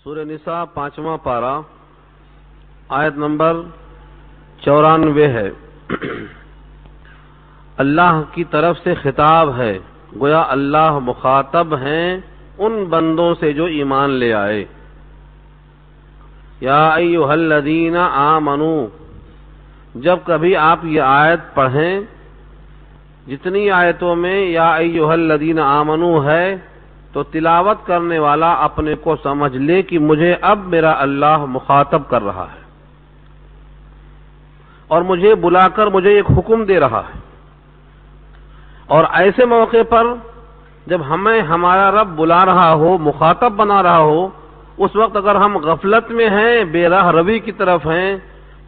سورہ نساء 5واں پارہ آیت نمبر 94 ہے۔ اللہ کی طرف سے خطاب ہے، گویا اللہ مخاطب ہیں ان بندوں سے جو ایمان لے آئے۔ یا ایھا الذین آمنو، جب کبھی آپ یہ آیت پڑھیں، جتنی آیتوں میں یا ایھا الذین آمنو ہے تو تلاوت کرنے والا اپنے کو سمجھ لے کہ مجھے اب میرا اللہ مخاطب کر رہا ہے اور مجھے بلا کر مجھے ایک حکم دے رہا ہے۔ اور ایسے موقع پر جب ہمیں ہمارا رب بلا رہا ہو، مخاطب بنا رہا ہو، اس وقت اگر ہم غفلت میں ہیں، بے راہ روی کی طرف ہیں،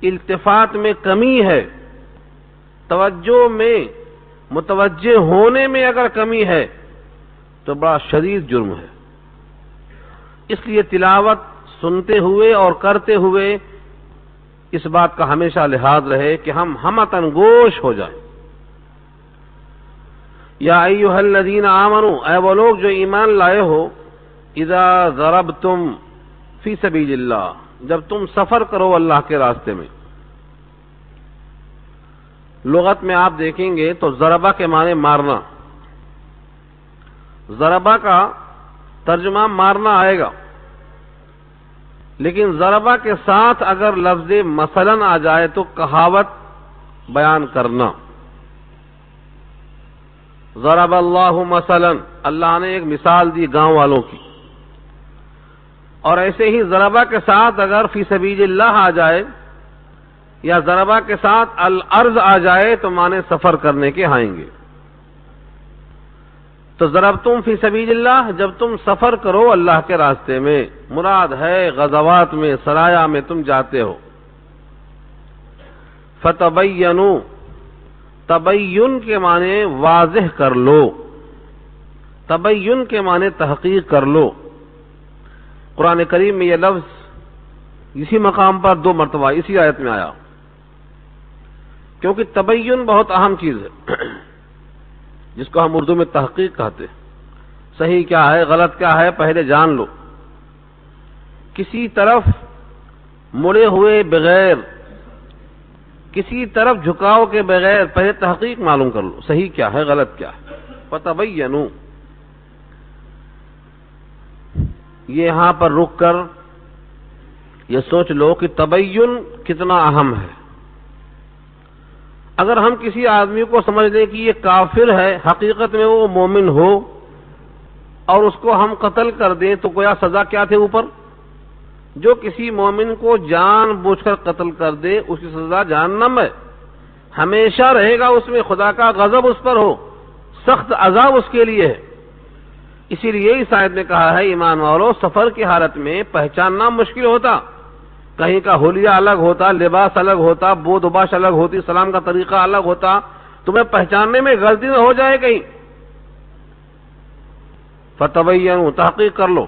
التفات میں کمی ہے، توجہ میں متوجہ ہونے میں اگر کمی ہے تو بڑا شدید جرم ہے۔ اس لیے تلاوت سنتے ہوئے اور کرتے ہوئے اس بات کا ہمیشہ لحاظ رہے کہ ہم ہمتن گوش ہو جائیں۔ یا ایھا الذین آمنو، اے وہ لوگ جو ایمان لائے ہو، اذا ضربتم فی سبیل اللہ، جب تم سفر کرو اللہ کے راستے میں۔ لغت میں آپ دیکھیں گے تو ضربہ کے معنی مارنا، ضربہ کا ترجمہ مارنا آئے گا، لیکن ضربہ کے ساتھ اگر لفظ مثلاً آ جائے تو کہاوت بیان کرنا۔ ضرب اللہ مثلاً، اللہ نے ایک مثال دی گاؤں والوں کی، اور ایسے ہی ضربہ کے ساتھ اگر فی سبیل اللہ آ جائے یا ضربہ کے ساتھ الارض آ جائے تو معنی سفر کرنے کے آئیں گے۔ تو ضربتم فی سبیل اللہ، جب تم سفر کرو اللہ کے راستے میں، مراد ہے غزوات میں، سرایا میں تم جاتے ہو۔ فتبینوا، تبین کے معنی واضح کر لو، تبین کے معنی تحقیق کر لو۔ قرآن کریم میں یہ لفظ اسی مقام پر 2 مرتبہ اسی آیت میں آیا، کیونکہ تبین بہت اہم چیز ہے، جس کو ہم اردو میں تحقیق کہتے ہیں۔ صحیح کیا ہے، غلط کیا ہے، پہلے جان لو۔ کسی طرف مڑے ہوئے بغیر، کسی طرف جھکاؤ کے بغیر پہلے تحقیق معلوم کر لو، صحیح کیا ہے، غلط کیا ہے۔ فتبینوا، یہ یہاں پر رک کر یہ سوچ لو کہ تبین کتنا اہم ہے۔ اگر ہم کسی آدمی کو سمجھ لیں کہ یہ کافر ہے، حقیقت میں وہ مومن ہو، اور اس کو ہم قتل کر دیں تو گویا سزا کیا تھے اوپر؟ جو کسی مومن کو جان بوجھ کر قتل کر دے اس کی سزا جہنم ہے، ہمیشہ رہے گا اس میں، خدا کا غضب اس پر ہو، سخت عذاب اس کے لیے ہے۔ اسی لیے اس آیت نے کہا ہے ایمان والو، سفر کی حالت میں پہچاننا مشکل ہوتا، کہیں کا حلیہ الگ ہوتا، لباس الگ ہوتا، بود و باش الگ ہوتی، سلام کا طریقہ الگ ہوتا، تمہیں پہچاننے میں غلطی نہ ہو جائے کہیں۔ فتبینوا، تحقیق کر لو۔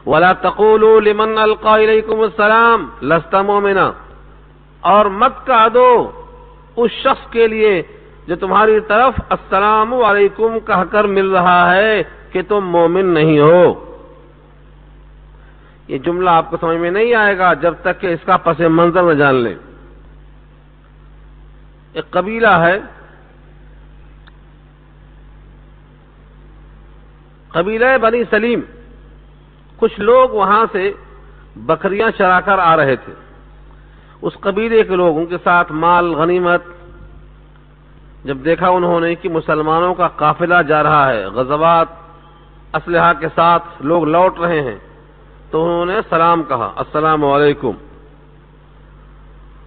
ولا تقولوا لمن القى الیکم السلام لست مؤمنا، اور مت کہہ دو اس شخص کے لیے جو تمہاری طرف السلام علیکم کہہ کر مل رہا ہے کہ تم مومن نہیں ہو۔ یہ جملہ آپ کو سمجھ میں نہیں آئے گا جب تک کہ اس کا پس منظر نہ جان لیں۔ ایک قبیلہ ہے، قبیلہ بنی سلیم، کچھ لوگ وہاں سے بکریاں چرا کر آ رہے تھے۔ اس قبیلے کے لوگ، ان کے ساتھ مال غنیمت، جب دیکھا انہوں نے کہ مسلمانوں کا قافلہ جا رہا ہے، غزوات اسلحہ کے ساتھ لوگ لوٹ رہے ہیں، تو انہوں نے سلام کہا، السلام علیکم۔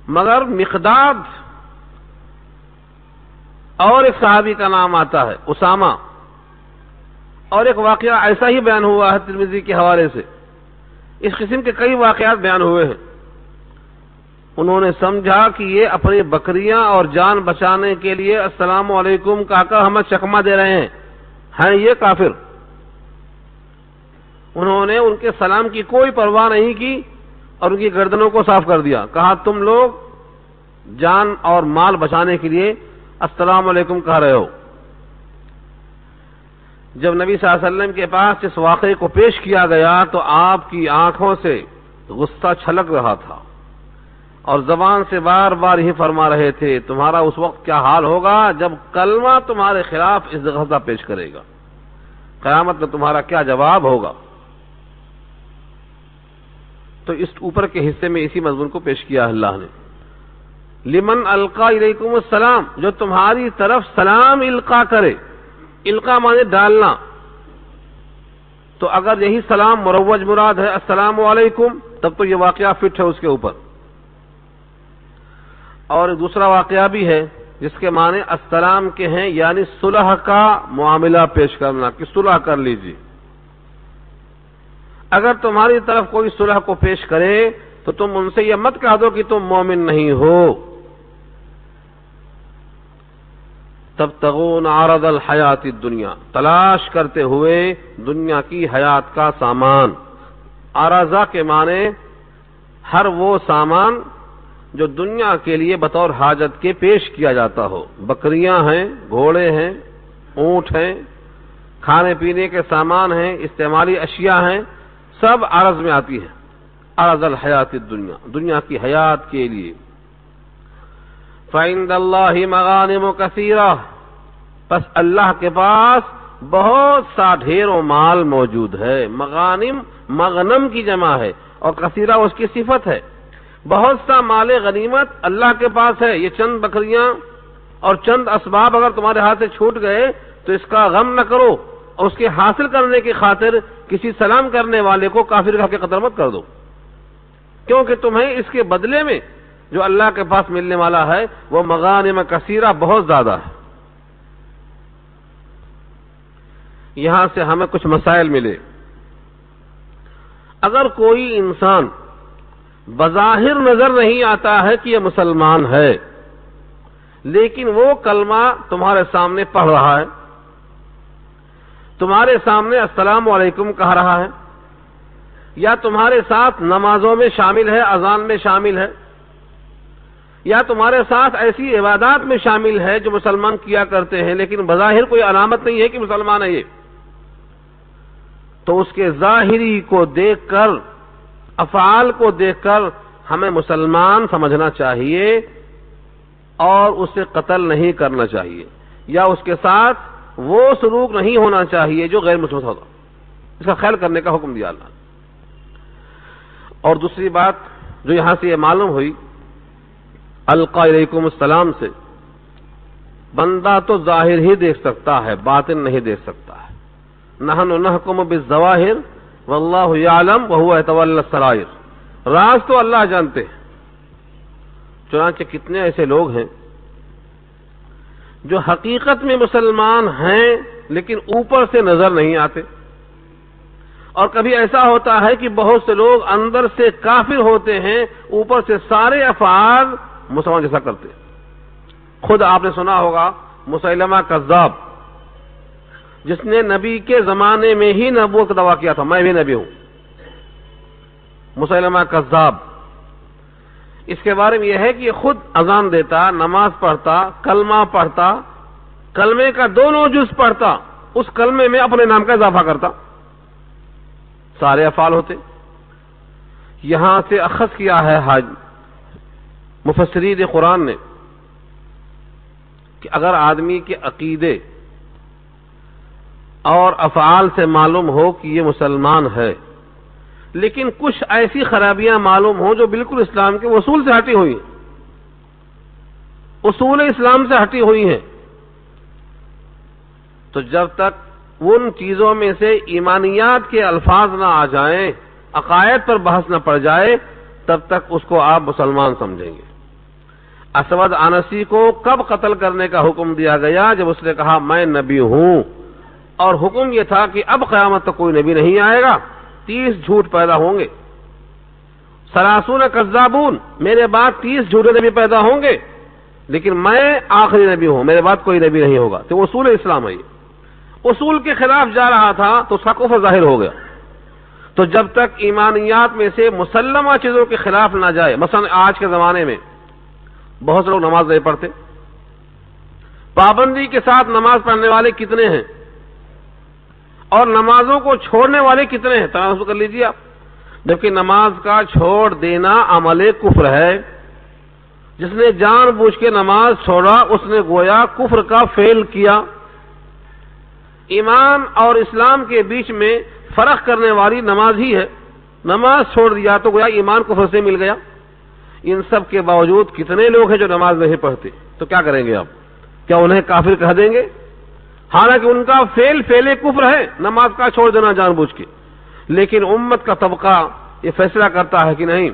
مگر مقداد اور ایک صحابی کا نام آتا ہے اسامہ، اور ایک واقعہ ایسا ہی بیان ہوا ہے ترمذی کے حوالے سے، اس قسم کے کئی واقعات بیان ہوئے ہیں۔ انہوں نے سمجھا کہ یہ اپنی بکریاں اور جان بچانے کے لیے السلام علیکم کہا کر ہمیں چکمہ دے رہے ہیں یہ کافر۔ انہوں نے ان کے سلام کی کوئی پرواہ نہیں کی اور ان کی گردنوں کو صاف کر دیا، کہا تم لوگ جان اور مال بچانے کے لیے السلام علیکم کہہ رہے ہو۔ جب نبی صلی اللہ علیہ وسلم کے پاس اس واقعے کو پیش کیا گیا تو آپ کی آنکھوں سے غصہ چھلک رہا تھا اور زبان سے بار بار ہی فرما رہے تھے تمہارا اس وقت کیا حال ہوگا جب کلمہ تمہارے خلاف استغاثہ پیش کرے گا، قیامت میں تمہارا کیا جواب ہوگا۔ تو اس اوپر کے حصے میں اسی مضمون کو پیش کیا اللہ نے، لمن القا الیکم السلام، جو تمہاری طرف سلام القا کرے، القا مانے ڈالنا، تو اگر یہی سلام مروج مراد ہے السلام علیکم تب تو یہ واقعہ فٹ ہے اس کے اوپر۔ اور دوسرا واقعہ بھی ہے جس کے معنی السلام کے ہیں، یعنی صلح کا معاملہ پیش کرنا کہ صلح کر لیجیے۔ اگر تمہاری طرف کوئی صلح کو پیش کرے تو تم ان سے یہ مت کہہ دو کہ تم مومن نہیں ہو۔ تبتغون عرض الحیات الدنیا، تلاش کرتے ہوئے دنیا کی حیات کا سامان۔ عرضہ کے معنی ہر وہ سامان جو دنیا کے لیے بطور حاجت کے پیش کیا جاتا ہو، بکریاں ہیں، گھوڑے ہیں، اونٹ ہیں، کھانے پینے کے سامان ہیں، استعمالی اشیاء ہیں، سب عرض میں آتی ہیں۔ عرض الحیات الدنیا، دنیا کی حیات کے لیے۔ فَعِندَ اللَّهِ مَغَانِمُ كَثِيرَةٌ، پس اللہ کے پاس بہت سا ڈھیر و مال موجود ہے۔ مغانم مغنم کی جمع ہے اور کثیرہ اس کی صفت ہے۔ بہت سا مال غنیمت اللہ کے پاس ہے۔ یہ چند بکریاں اور چند اسباب اگر تمہارے ہاتھ سے چھوٹ گئے تو اس کا غم نہ کرو اور اس کے حاصل کرنے کی خاطر کسی سلام کرنے والے کو کافر کہہ کے قتل مت کر دو، کیونکہ تمہیں اس کے بدلے میں جو اللہ کے پاس ملنے والا ہے وہ مغانم کثیرہ بہت زیادہ ہے۔ یہاں سے ہمیں کچھ مسائل ملے۔ اگر کوئی انسان بظاہر نظر نہیں آتا ہے کہ یہ مسلمان ہے، لیکن وہ کلمہ تمہارے سامنے پڑھ رہا ہے، تمہارے سامنے السلام علیکم کہہ رہا ہے، یا تمہارے ساتھ نمازوں میں شامل ہے، اذان میں شامل ہے، یا تمہارے ساتھ ایسی عبادات میں شامل ہے جو مسلمان کیا کرتے ہیں لیکن بظاہر کوئی علامت نہیں ہے کہ مسلمان ہے یہ، تو اس کے ظاہری کو دیکھ کر، افعال کو دیکھ کر ہمیں مسلمان سمجھنا چاہیے اور اسے قتل نہیں کرنا چاہیے، یا اس کے ساتھ وہ سلوک نہیں ہونا چاہیے جو غیر مسلم ہوگا۔ اس کا خیال کرنے کا حکم دیا اللہ نے۔ اور دوسری بات جو یہاں سے یہ معلوم ہوئی، القا الیکم السلام سے بندہ تو ظاہر ہی دیکھ سکتا ہے، باطن نہیں دیکھ سکتا ہے۔ نحن نحکم بالظواہر واللہ یعلم وہو یتولی السرائر، راز تو اللہ جانتے ہیں۔ چنانچہ کتنے ایسے لوگ ہیں جو حقیقت میں مسلمان ہیں لیکن اوپر سے نظر نہیں آتے، اور کبھی ایسا ہوتا ہے کہ بہت سے لوگ اندر سے کافر ہوتے ہیں، اوپر سے سارے افعال مسلمان جیسا کرتے ہیں۔ خود آپ نے سنا ہوگا مسیلمہ کذاب، جس نے نبی کے زمانے میں ہی نبوت کا دعویٰ کیا تھا، میں بھی نبی ہوں، مسیلمہ کذاب۔ اس کے بارے میں یہ ہے کہ یہ خود اذان دیتا، نماز پڑھتا، کلمہ پڑھتا، کلمے کا دونوں جز پڑھتا، اس کلمے میں اپنے نام کا اضافہ کرتا، سارے افعال ہوتے۔ یہاں سے اخذ کیا ہے مفسرین قرآن نے کہ اگر آدمی کے عقیدے اور افعال سے معلوم ہو کہ یہ مسلمان ہے، لیکن کچھ ایسی خرابیاں معلوم ہوں جو بالکل اسلام کے اصول سے ہٹی ہوئی ہیں، اصول اسلام سے ہٹی ہوئی ہیں، تو جب تک ان چیزوں میں سے ایمانیات کے الفاظ نہ آ جائیں، عقائد پر بحث نہ پڑ جائے، تب تک اس کو آپ مسلمان سمجھیں گے۔ اسود انسی کو کب قتل کرنے کا حکم دیا گیا؟ جب اس نے کہا میں نبی ہوں، اور حکم یہ تھا کہ اب قیامت تک کوئی نبی نہیں آئے گا، 30 جھوٹ پیدا ہوں گے، 30 کذابون، میرے بعد 30 جھوٹے نبی پیدا ہوں گے، لیکن میں آخری نبی ہوں، میرے بعد کوئی نبی نہیں ہوگا۔ تو اصول اسلام ہے، یہ اصول کے خلاف جا رہا تھا تو اس کا کفر ظاہر ہو گیا۔ تو جب تک ایمانیات میں سے مسلمہ چیزوں کے خلاف نہ جائے، مثلا آج کے زمانے میں بہت سے لوگ نماز نہیں پڑھتے، پابندی کے ساتھ نماز پڑھنے والے کتنے ہیں، اور نمازوں کو چھوڑنے والے کتنے ہیں؟ تناسب کر لیجیے آپ. جبکہ نماز کا چھوڑ دینا عمل کفر ہے. جس نے جان بوجھ کے نماز چھوڑا اس نے گویا کفر کا فعل کیا. ایمان اور اسلام کے بیچ میں فرق کرنے والی نماز ہی ہے. نماز چھوڑ دیا تو گویا ایمان کفر سے مل گیا. ان سب کے باوجود کتنے لوگ ہیں جو نماز نہیں پڑھتے؟ تو کیا کریں گے آپ؟ کیا انہیں کافر کہہ دیں گے؟ حالانکہ ان کا فعل کفر ہے نماز کا چھوڑ دینا جان بوجھ کے. لیکن امت کا طبقہ یہ فیصلہ کرتا ہے کہ نہیں،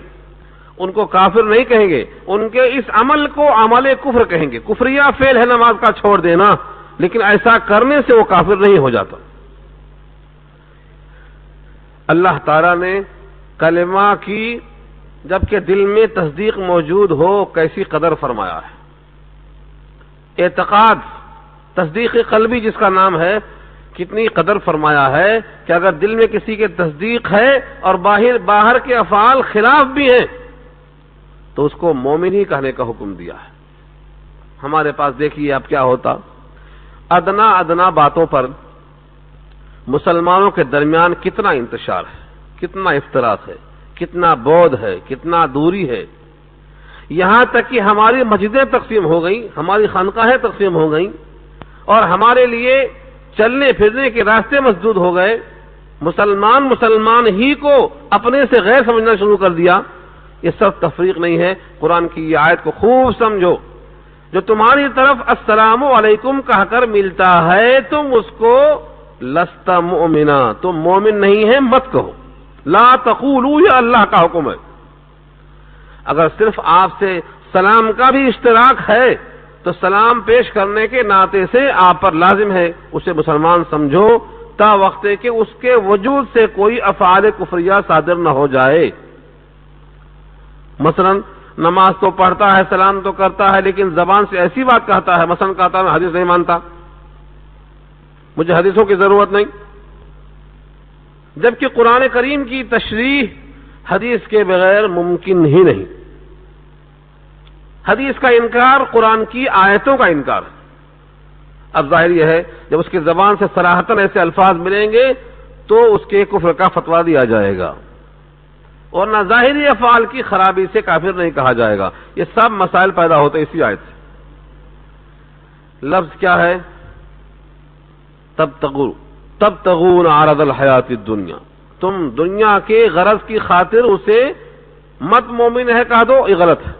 ان کو کافر نہیں کہیں گے، ان کے اس عمل کو عمل کفر کہیں گے. کفریہ فعل ہے نماز کا چھوڑ دینا، لیکن ایسا کرنے سے وہ کافر نہیں ہو جاتا. اللہ تعالیٰ نے کلمہ کی جبکہ دل میں تصدیق موجود ہو کیسی قدر فرمایا ہے. اعتقاد، تصدیق قلبی جس کا نام ہے، کتنی قدر فرمایا ہے کہ اگر دل میں کسی کے تصدیق ہے اور باہر کے افعال خلاف بھی ہیں تو اس کو مومن ہی کہنے کا حکم دیا ہے. ہمارے پاس دیکھیے اب کیا ہوتا، ادنا باتوں پر مسلمانوں کے درمیان کتنا انتشار ہے، کتنا افتراق ہے، کتنا بعد ہے، کتنا دوری ہے. یہاں تک کہ ہماری مسجدیں تقسیم ہو گئیں، ہماری خانقاہیں تقسیم ہو گئیں اور ہمارے لیے چلنے پھرنے کے راستے مسدود ہو گئے. مسلمان ہی کو اپنے سے غیر سمجھنا شروع کر دیا. یہ سب تفریق نہیں ہے. قرآن کی یہ آیت کو خوب سمجھو. جو تمہاری طرف السلام علیکم کہہ کر ملتا ہے تم اس کو لست مؤمنا، تم مومن نہیں ہے مت کہو. لا تقولوا، یہ اللہ کا حکم ہے. اگر صرف آپ سے سلام کا بھی اشتراک ہے تو سلام پیش کرنے کے ناطے سے آپ پر لازم ہے اسے مسلمان سمجھو تا وقت کہ اس کے وجود سے کوئی افعال کفریہ صادر نہ ہو جائے. مثلا نماز تو پڑھتا ہے، سلام تو کرتا ہے، لیکن زبان سے ایسی بات کہتا ہے، مثلا کہتا ہے میں حدیث نہیں مانتا، مجھے حدیثوں کی ضرورت نہیں. جبکہ قرآن کریم کی تشریح حدیث کے بغیر ممکن ہی نہیں. حدیث کا انکار قرآن کی آیتوں کا انکار ہے. اب ظاہر یہ ہے جب اس کی زبان سے صراحتاً ایسے الفاظ ملیں گے تو اس کے کفر کا فتویٰ دیا جائے گا، اور نہ ظاہری افعال کی خرابی سے کافر نہیں کہا جائے گا. یہ سب مسائل پیدا ہوتے اسی آیت سے. لفظ کیا ہے؟ تبتغون عرض الحیات الدنیا، تم دنیا کے غرض کی خاطر اسے مت مومن ہے کہہ دو، یہ غلط ہے.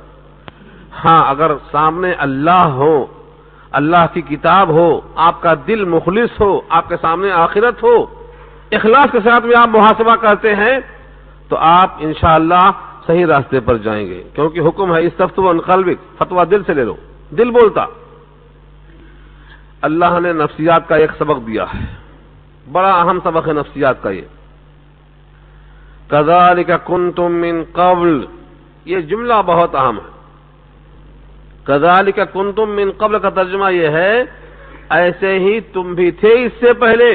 ہاں اگر سامنے اللہ ہو، اللہ کی کتاب ہو، آپ کا دل مخلص ہو، آپ کے سامنے آخرت ہو، اخلاص کے ساتھ میں آپ محاسبہ کرتے ہیں تو آپ انشاءاللہ صحیح راستے پر جائیں گے. کیونکہ حکم ہے استفتوا عن قلبک، فتویٰ دل سے لے لو، دل بولتا. اللہ نے نفسیات کا ایک سبق دیا ہے، بڑا اہم سبق ہے نفسیات کا. یہ کذالک کنتم من قبل، یہ جملہ بہت اہم ہے. کذالک کنتم من قبل کا ترجمہ یہ ہے ایسے ہی تم بھی تھے اس سے پہلے.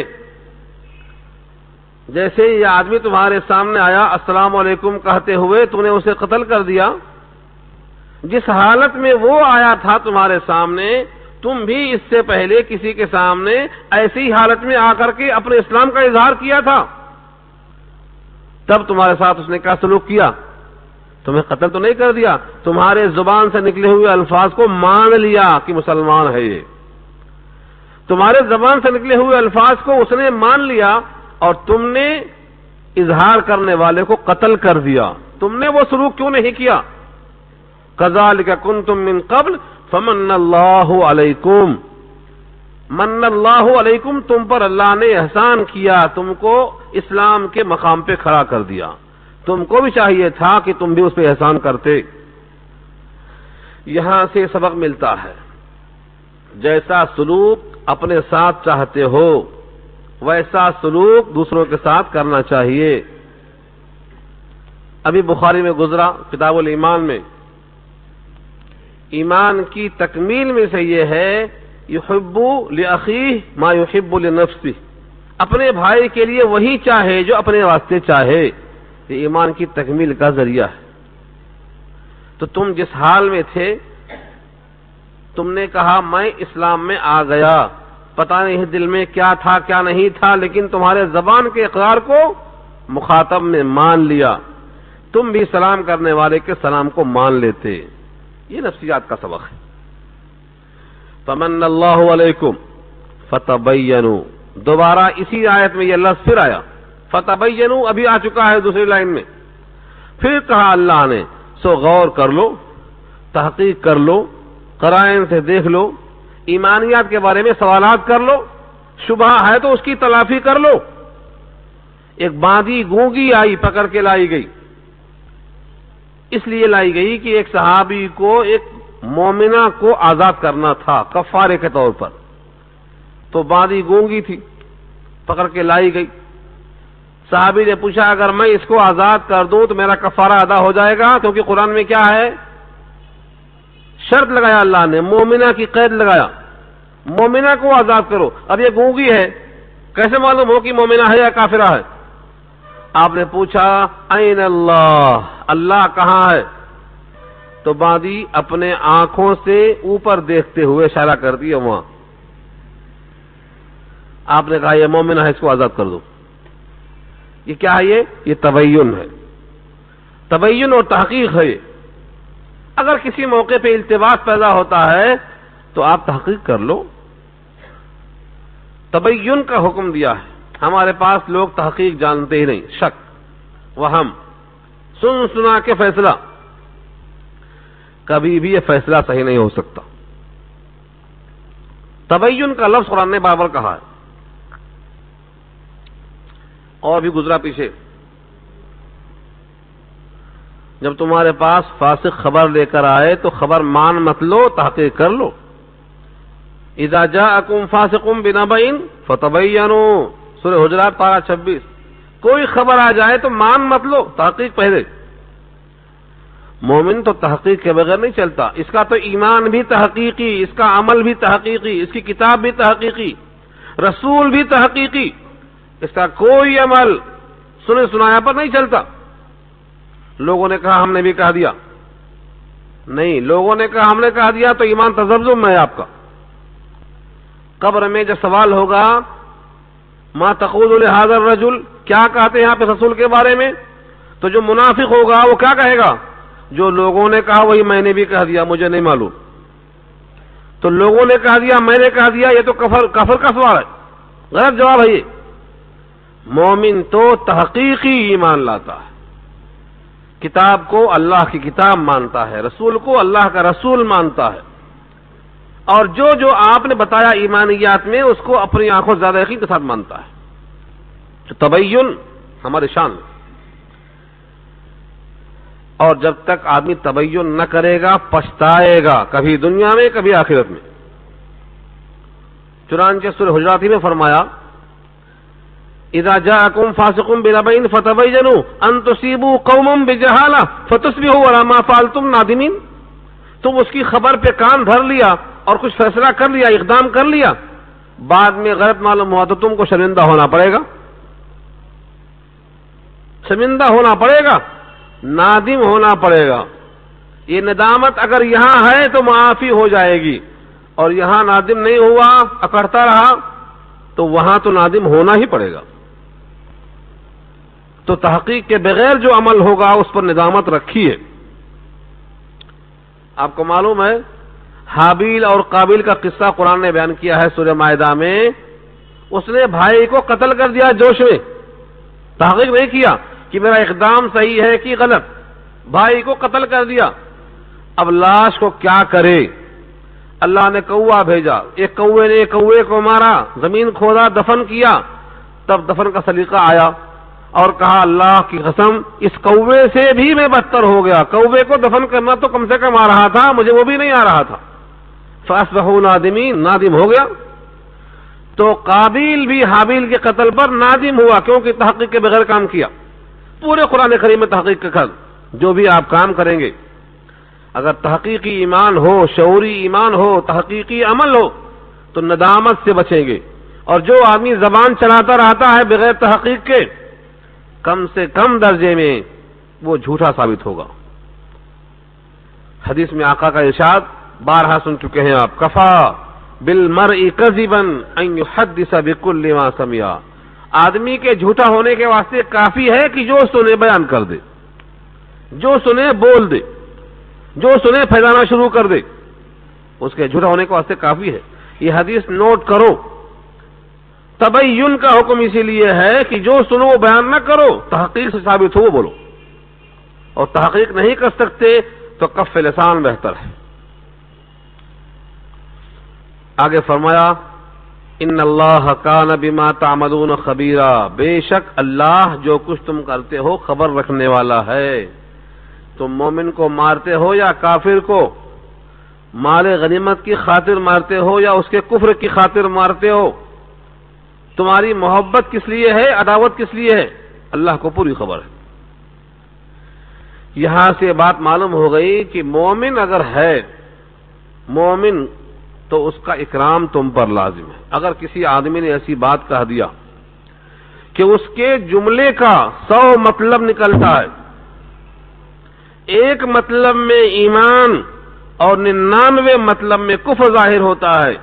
جیسے یہ آدمی تمہارے سامنے آیا السلام علیکم کہتے ہوئے تم نے اسے قتل کر دیا، جس حالت میں وہ آیا تھا تمہارے سامنے تم بھی اس سے پہلے کسی کے سامنے ایسی حالت میں آ کر کے اپنے اسلام کا اظہار کیا تھا. تب تمہارے ساتھ اس نے کیا سلوک کیا؟ تمہیں قتل تو نہیں کر دیا، تمہارے زبان سے نکلے ہوئے الفاظ کو مان لیا کہ مسلمان ہے. یہ تمہارے زبان سے نکلے ہوئے الفاظ کو اس نے مان لیا اور تم نے اظہار کرنے والے کو قتل کر دیا. تم نے وہ سلوک کیوں نہیں کیا؟ کذالک کنتم من قبل فمن اللہ علیکم، من اللہ علیکم، تم پر اللہ نے احسان کیا، تم کو اسلام کے مقام پہ کھڑا کر دیا. تم کو بھی چاہیے تھا کہ تم بھی اس پہ احسان کرتے. یہاں سے سبق ملتا ہے جیسا سلوک اپنے ساتھ چاہتے ہو ویسا سلوک دوسروں کے ساتھ کرنا چاہیے. ابھی بخاری میں گزرا کتاب الایمان میں، ایمان کی تکمیل میں سے یہ ہے یحب لاخیہ ما یحب لنفسہ، اپنے بھائی کے لیے وہی چاہے جو اپنے واسطے چاہے. یہ ایمان کی تکمیل کا ذریعہ ہے. تو تم جس حال میں تھے تم نے کہا میں اسلام میں آ گیا، پتہ نہیں دل میں کیا تھا کیا نہیں تھا، لیکن تمہارے زبان کے اقرار کو مخاطب نے مان لیا، تم بھی سلام کرنے والے کے سلام کو مان لیتے۔ یہ نفسیات کا سبق ہے۔ فمن اللہ علیکم فتبینوا، دوبارہ اسی آیت میں یہ لفظ پھر آیا، فتبینوا ابھی آ چکا ہے دوسری لائن میں، پھر کہا اللہ نے سو غور کر لو، تحقیق کر لو، قرائن سے دیکھ لو، ایمانیات کے بارے میں سوالات کر لو، شبہ ہے تو اس کی تلافی کر لو۔ ایک باندھی گونگی آئی، پکڑ کے لائی گئی، اس لیے لائی گئی کہ ایک صحابی کو ایک مومنہ کو آزاد کرنا تھا کفارے کے طور پر، تو باندھی گونگی تھی، پکڑ کے لائی گئی۔ صحابی نے پوچھا اگر میں اس کو آزاد کر دوں تو میرا کفارہ ادا ہو جائے گا؟ کیونکہ قرآن میں کیا ہے، شرط لگایا اللہ نے، مومنہ کی قید لگایا، مومنہ کو آزاد کرو۔ اب یہ گونگی ہے، کیسے معلوم ہو کہ مومنہ ہے یا کافرہ ہے؟ آپ نے پوچھا این اللہ، اللہ کہاں ہے؟ تو باندھی اپنے آنکھوں سے اوپر دیکھتے ہوئے اشارہ کر دیا وہاں۔ آپ نے کہا یہ مومنہ ہے، اس کو آزاد کر دو۔ یہ کیا ہے؟ یہ تبین ہے، تبین اور تحقیق ہے۔ اگر کسی موقع پہ التباس پیدا ہوتا ہے تو آپ تحقیق کر لو، تبین کا حکم دیا ہے۔ ہمارے پاس لوگ تحقیق جانتے ہی نہیں، شک وہم، سن سنا کے فیصلہ، کبھی بھی یہ فیصلہ صحیح نہیں ہو سکتا۔ تبین کا لفظ قرآن نے بار کہا ہے، اور بھی گزرا پیچھے۔ جب تمہارے پاس فاسق خبر لے کر آئے تو خبر مان مت لو، تحقیق کر لو۔ اذا جاءکم فاسق بنبأ فتبینوا، سورہ حجرات پارہ 26۔ کوئی خبر آ جائے تو مان مت لو، تحقیق پہلے۔ مومن تو تحقیق کے بغیر نہیں چلتا، اس کا تو ایمان بھی تحقیقی، اس کا عمل بھی تحقیقی، اس کی کتاب بھی تحقیقی، رسول بھی تحقیقی، اس کا کوئی عمل سنے سنایا پر نہیں چلتا۔ لوگوں نے کہا ہم نے بھی کہہ دیا، نہیں، لوگوں نے کہا ہم نے کہہ دیا تو ایمان تذبذب میں ہے آپ کا۔ قبر میں جب سوال ہوگا ما تقول لهذا الرجل، کیا کہتے ہیں آپ رسول کے بارے میں، تو جو منافق ہوگا وہ کیا کہے گا؟ جو لوگوں نے کہا وہی میں نے بھی کہہ دیا، مجھے نہیں معلوم۔ تو لوگوں نے کہہ دیا، میں نے کہہ دیا، یہ تو کفر کا سوال ہے، غلط جواب ہے یہ۔ مومن تو تحقیقی ایمان لاتا ہے، کتاب کو اللہ کی کتاب مانتا ہے، رسول کو اللہ کا رسول مانتا ہے، اور جو جو آپ نے بتایا ایمانیات میں اس کو اپنی آنکھوں زیادہ یقین کے ساتھ مانتا ہے۔ تو تبین ہمارے شان ہے، اور جب تک آدمی تبین نہ کرے گا پچھتائے گا، کبھی دنیا میں کبھی آخرت میں۔ چنانچہ سورہ حجرات میں فرمایا اذا جاءکم فاسق بنبأ فتبینوا ان تصیبوا قوما بجہالہ فتصبحوا علی ما فعلتم نادمین۔ تم اس کی خبر پہ کان دھر لیا اور کچھ فیصلہ کر لیا، اقدام کر لیا، بعد میں غلط معلوم ہوا تو تم کو شرمندہ ہونا پڑے گا، شرمندہ ہونا پڑے گا، نادم ہونا پڑے گا۔ یہ ندامت اگر یہاں ہے تو معافی ہو جائے گی، اور یہاں نادم نہیں ہوا، اکڑتا رہا، تو وہاں تو نادم ہونا ہی پڑے گا۔ تو تحقیق کے بغیر جو عمل ہوگا اس پر ندامت رکھیے۔ آپ کو معلوم ہے حابیل اور قابیل کا قصہ قرآن نے بیان کیا ہے سورہ مائدہ میں۔ اس نے بھائی کو قتل کر دیا جوش میں، تحقیق نہیں کیا کہ میرا اقدام صحیح ہے کہ غلط، بھائی کو قتل کر دیا۔ اب لاش کو کیا کرے؟ اللہ نے کوا بھیجا، ایک کوے نے کوے کو مارا، زمین کھودا، دفن کیا۔ تب دفن کا سلیقہ آیا اور کہا اللہ کی قسم اس کوے سے بھی میں بدتر ہو گیا، کوے کو دفن کرنا تو کم سے کم آ رہا تھا، مجھے وہ بھی نہیں آ رہا تھا۔ فاصبحوا نادمین، نادم ہو گیا۔ تو قابیل بھی حابیل کے قتل پر نادم ہوا، کیونکہ تحقیق کے بغیر کام کیا۔ پورے قرآن کریم میں تحقیق کے خل، جو بھی آپ کام کریں گے اگر تحقیقی ایمان ہو، شعوری ایمان ہو، تحقیقی عمل ہو تو ندامت سے بچیں گے۔ اور جو آدمی زبان چلاتا رہتا ہے بغیر تحقیق کے، کم سے کم درجے میں وہ جھوٹا ثابت ہوگا۔ حدیث میں آقا کا ارشاد بارہا سن چکے ہیں آپ، کفا بالمرء کذبا ان یحدث بکل ما سمع، آدمی کے جھوٹا ہونے کے واسطے کافی ہے کہ جو سنے بیان کر دے، جو سنے بول دے، جو سنے پھیلانا شروع کر دے، اس کے جھوٹا ہونے کے واسطے کافی ہے۔ یہ حدیث نوٹ کرو۔ تبین کا حکم اسی لیے ہے کہ جو سنو وہ بیان نہ کرو، تحقیق سے ثابت ہو وہ بولو، اور تحقیق نہیں کر سکتے تو کف لسان بہتر ہے۔ آگے فرمایا ان اللہ کان بما تعملون خبیرا، بے شک اللہ جو کچھ تم کرتے ہو خبر رکھنے والا ہے۔ تم مومن کو مارتے ہو یا کافر کو، مال غنیمت کی خاطر مارتے ہو یا اس کے کفر کی خاطر مارتے ہو، تمہاری محبت کس لیے ہے، عداوت کس لیے ہے، اللہ کو پوری خبر ہے۔ یہاں سے بات معلوم ہو گئی کہ مومن اگر ہے مومن تو اس کا اکرام تم پر لازم ہے۔ اگر کسی آدمی نے ایسی بات کہہ دیا کہ اس کے جملے کا 100 مطلب نکلتا ہے، ایک مطلب میں ایمان اور 99 مطلب میں کفر ظاہر ہوتا ہے،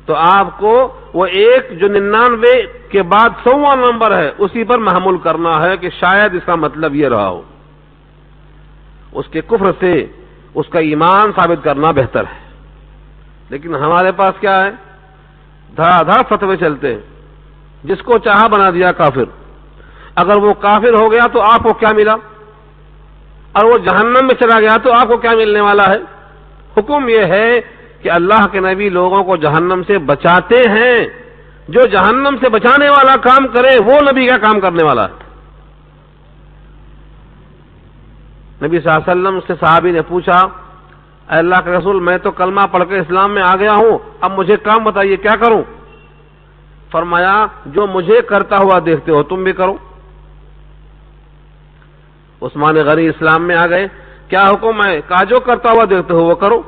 تو آپ کو وہ ایک جو 99 کے بعد 100واں نمبر ہے اسی پر محمول کرنا ہے کہ شاید اس کا مطلب یہ رہا ہو۔ اس کے کفر سے اس کا ایمان ثابت کرنا بہتر ہے۔ لیکن ہمارے پاس کیا ہے، دھڑا دھڑ فتوے چلتے ہیں، جس کو چاہا بنا دیا کافر۔ اگر وہ کافر ہو گیا تو آپ کو کیا ملا، اور وہ جہنم میں چلا گیا تو آپ کو کیا ملنے والا ہے؟ حکم یہ ہے کہ اللہ کے نبی لوگوں کو جہنم سے بچاتے ہیں، جو جہنم سے بچانے والا کام کرے وہ نبی کا کام کرنے والا ہے۔ نبی صلی اللہ علیہ وسلم سے صحابی نے پوچھا، اے اللہ کے رسول میں تو کلمہ پڑھ کے اسلام میں آ گیا ہوں، اب مجھے کام بتائیے کیا کروں؟ فرمایا جو مجھے کرتا ہوا دیکھتے ہو تم بھی کرو۔ عثمان غنی اسلام میں آ گئے، کیا حکم ہے؟ کہا جو کرتا ہوا دیکھتے ہو وہ کرو۔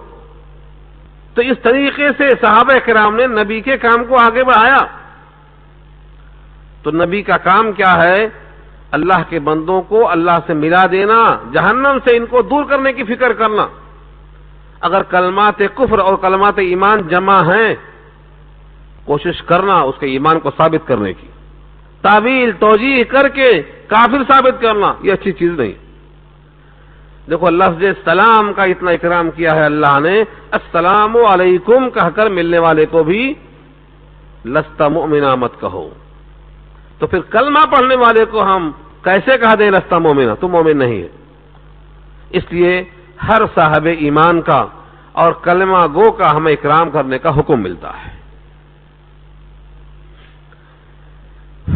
تو اس طریقے سے صحابہ کرام نے نبی کے کام کو آگے بڑھایا۔ تو نبی کا کام کیا ہے؟ اللہ کے بندوں کو اللہ سے ملا دینا، جہنم سے ان کو دور کرنے کی فکر کرنا۔ اگر کلمات کفر اور کلمات ایمان جمع ہیں، کوشش کرنا اس کے ایمان کو ثابت کرنے کی، تعویل توجیہ کر کے کافر ثابت کرنا یہ اچھی چیز نہیں۔ دیکھو لفظ سلام کا اتنا اکرام کیا ہے اللہ نے، السلام علیکم کہہ کر ملنے والے کو بھی لست مؤمنا مت کہو۔ تو پھر کلمہ پڑھنے والے کو ہم کیسے کہہ دیں لست مؤمنا، تو مومن نہیں ہے؟ اس لیے ہر صاحب ایمان کا اور کلمہ گو کا ہمیں اکرام کرنے کا حکم ملتا ہے۔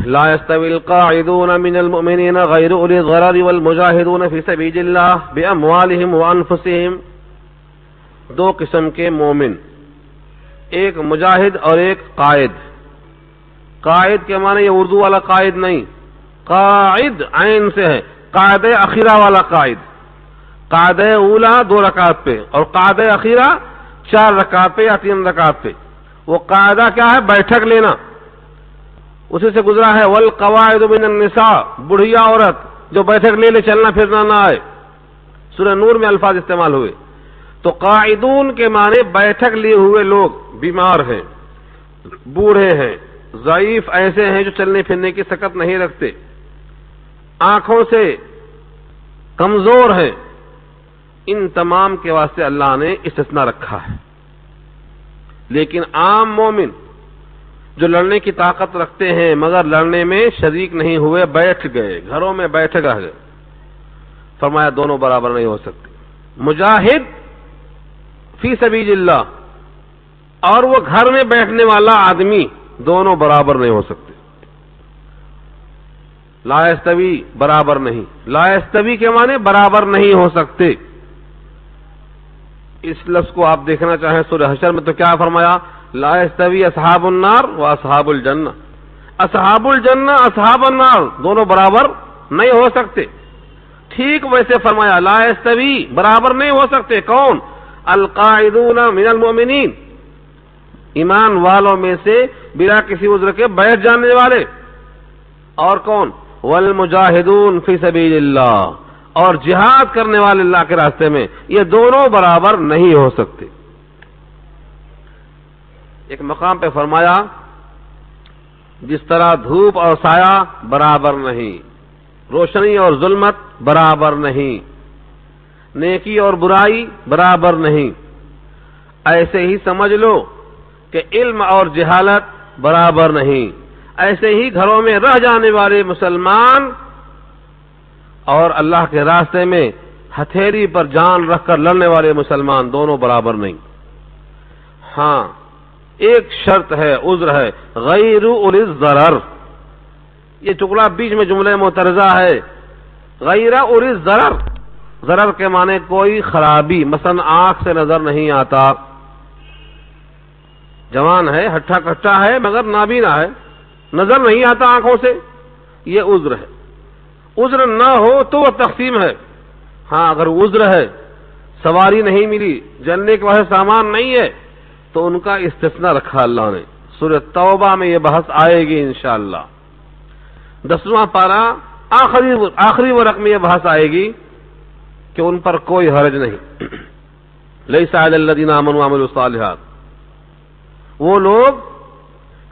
لا يستوي القاعدون من المؤمنين غير أولي الضرر والمجاهدون في سبيل الله بأموالهم وأنفسهم۔ دو قسم کے مومن، ایک مجاہد اور ایک قائد۔ قائد کے معنی یہ اردو والا قائد نہیں، قائد عین سے ہے، قاعدہ اخیرہ والا قائد۔ قاعدہ اولا 2 رکعت پہ اور قاعدہ اخیرہ 4 رکعت پہ یا 3 رکعت پہ۔ وہ قاعدہ کیا ہے؟ بیٹھک لینا، اسی سے گزرا ہے والقواعد من النساء، بڑھیا عورت جو بیٹھک لے لے چلنا پھرنا نہ آئے، سورہ نور میں الفاظ استعمال ہوئے۔ تو قاعدون کے معنی بیٹھک لیے ہوئے لوگ، بیمار ہیں، بوڑھے ہیں، ضعیف ایسے ہیں جو چلنے پھرنے کی طاقت نہیں رکھتے، آنکھوں سے کمزور ہیں، ان تمام کے واسطے اللہ نے استثناء رکھا ہے۔ لیکن عام مومن جو لڑنے کی طاقت رکھتے ہیں مگر لڑنے میں شریک نہیں ہوئے، بیٹھ گئے، گھروں میں بیٹھے رہ گئے، فرمایا دونوں برابر نہیں ہو سکتے۔ مجاہد فی سبیل اللہ اور وہ گھر میں بیٹھنے والا آدمی دونوں برابر نہیں ہو سکتے۔ لا یستوی برابر نہیں، لا یستوی کے معنی برابر نہیں ہو سکتے۔ اس لفظ کو آپ دیکھنا چاہیں سورہ حشر میں تو کیا فرمایا؟ لا یستوی اصحاب النار و اصحاب الجنہ، اصحاب الجنہ اصحاب النار دونوں برابر نہیں ہو سکتے۔ ٹھیک ویسے فرمایا لا یستوی برابر نہیں ہو سکتے، کون؟ القاعدون من المؤمنین، ایمان والوں میں سے بلا کسی عذر کے بیٹھ جانے والے، اور کون؟ والمجاہدون فی سبیل اللہ، اور جہاد کرنے والے اللہ کے راستے میں، یہ دونوں برابر نہیں ہو سکتے۔ ایک مقام پہ فرمایا جس طرح دھوپ اور سایہ برابر نہیں، روشنی اور ظلمت برابر نہیں، نیکی اور برائی برابر نہیں، ایسے ہی سمجھ لو کہ علم اور جہالت برابر نہیں، ایسے ہی گھروں میں رہ جانے والے مسلمان اور اللہ کے راستے میں ہتھیلی پر جان رکھ کر لڑنے والے مسلمان دونوں برابر نہیں۔ ہاں ایک شرط ہے، عذر ہے، غیر اولی الضرر، یہ ٹکڑا بیچ میں جملہ معترضہ ہے، غیر اولی الضرر، ضرر کے معنی کوئی خرابی، مثلا آنکھ سے نظر نہیں آتا، جوان ہے، ہٹھا کٹھا ہے مگر نابینا ہے، نظر نہیں آتا آنکھوں سے، یہ عذر ہے۔ عذر نہ ہو تو وہ تقسیم ہے۔ ہاں اگر عذر ہے، سواری نہیں ملی، جلنے کے واسطے سامان نہیں ہے، تو ان کا استثناء رکھا اللہ نے، سورہ توبہ میں یہ بحث آئے گی انشاءاللہ، 10واں پارہ آخری ورق میں یہ بحث آئے گی کہ ان پر کوئی حرج نہیں۔ لیس علی الذین آمنوا وعملوا الصالحات، وہ لوگ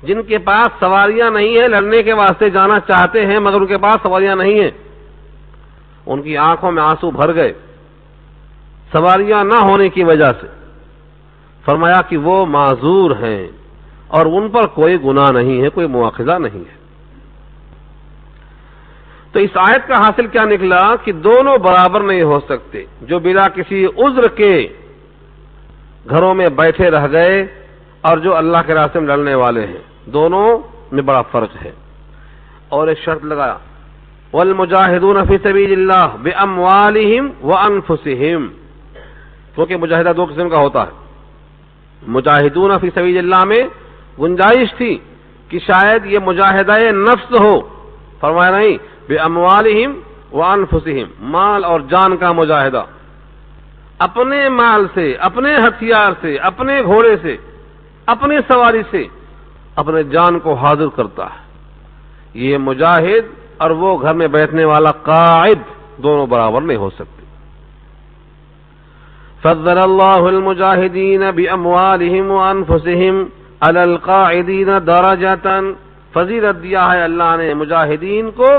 جن کے پاس سواریاں نہیں ہیں، لڑنے کے واسطے جانا چاہتے ہیں مگر ان کے پاس سواریاں نہیں ہیں، ان کی آنکھوں میں آنسو بھر گئے سواریاں نہ ہونے کی وجہ سے، فرمایا کہ وہ معذور ہیں اور ان پر کوئی گناہ نہیں ہے، کوئی مواخذہ نہیں ہے۔ تو اس آیت کا حاصل کیا نکلا کہ دونوں برابر نہیں ہو سکتے، جو بلا کسی عذر کے گھروں میں بیٹھے رہ گئے اور جو اللہ کے راستے میں لڑنے والے ہیں، دونوں میں بڑا فرق ہے۔ اور ایک شرط لگایا، والمجاہدون فی سبیل اللہ باموالہم وانفسہم، کیونکہ مجاہدہ دو قسم کا ہوتا ہے۔ مجاہدون فی سبیل اللہ میں گنجائش تھی کہ شاید یہ مجاہدہ نفس ہو، فرمایا نہیں، باموالہم وانفسہم، مال اور جان کا مجاہدہ، اپنے مال سے، اپنے ہتھیار سے، اپنے گھوڑے سے، اپنی سواری سے اپنے جان کو حاضر کرتا ہے، یہ مجاہد اور وہ گھر میں بیٹھنے والا قاعد دونوں برابر نہیں ہو سکتے۔ فضل اللہ المجاہدین باموالہم وانفسہم علی القاعدین درجۃ، فضیلت دیا ہے اللہ نے مجاہدین کو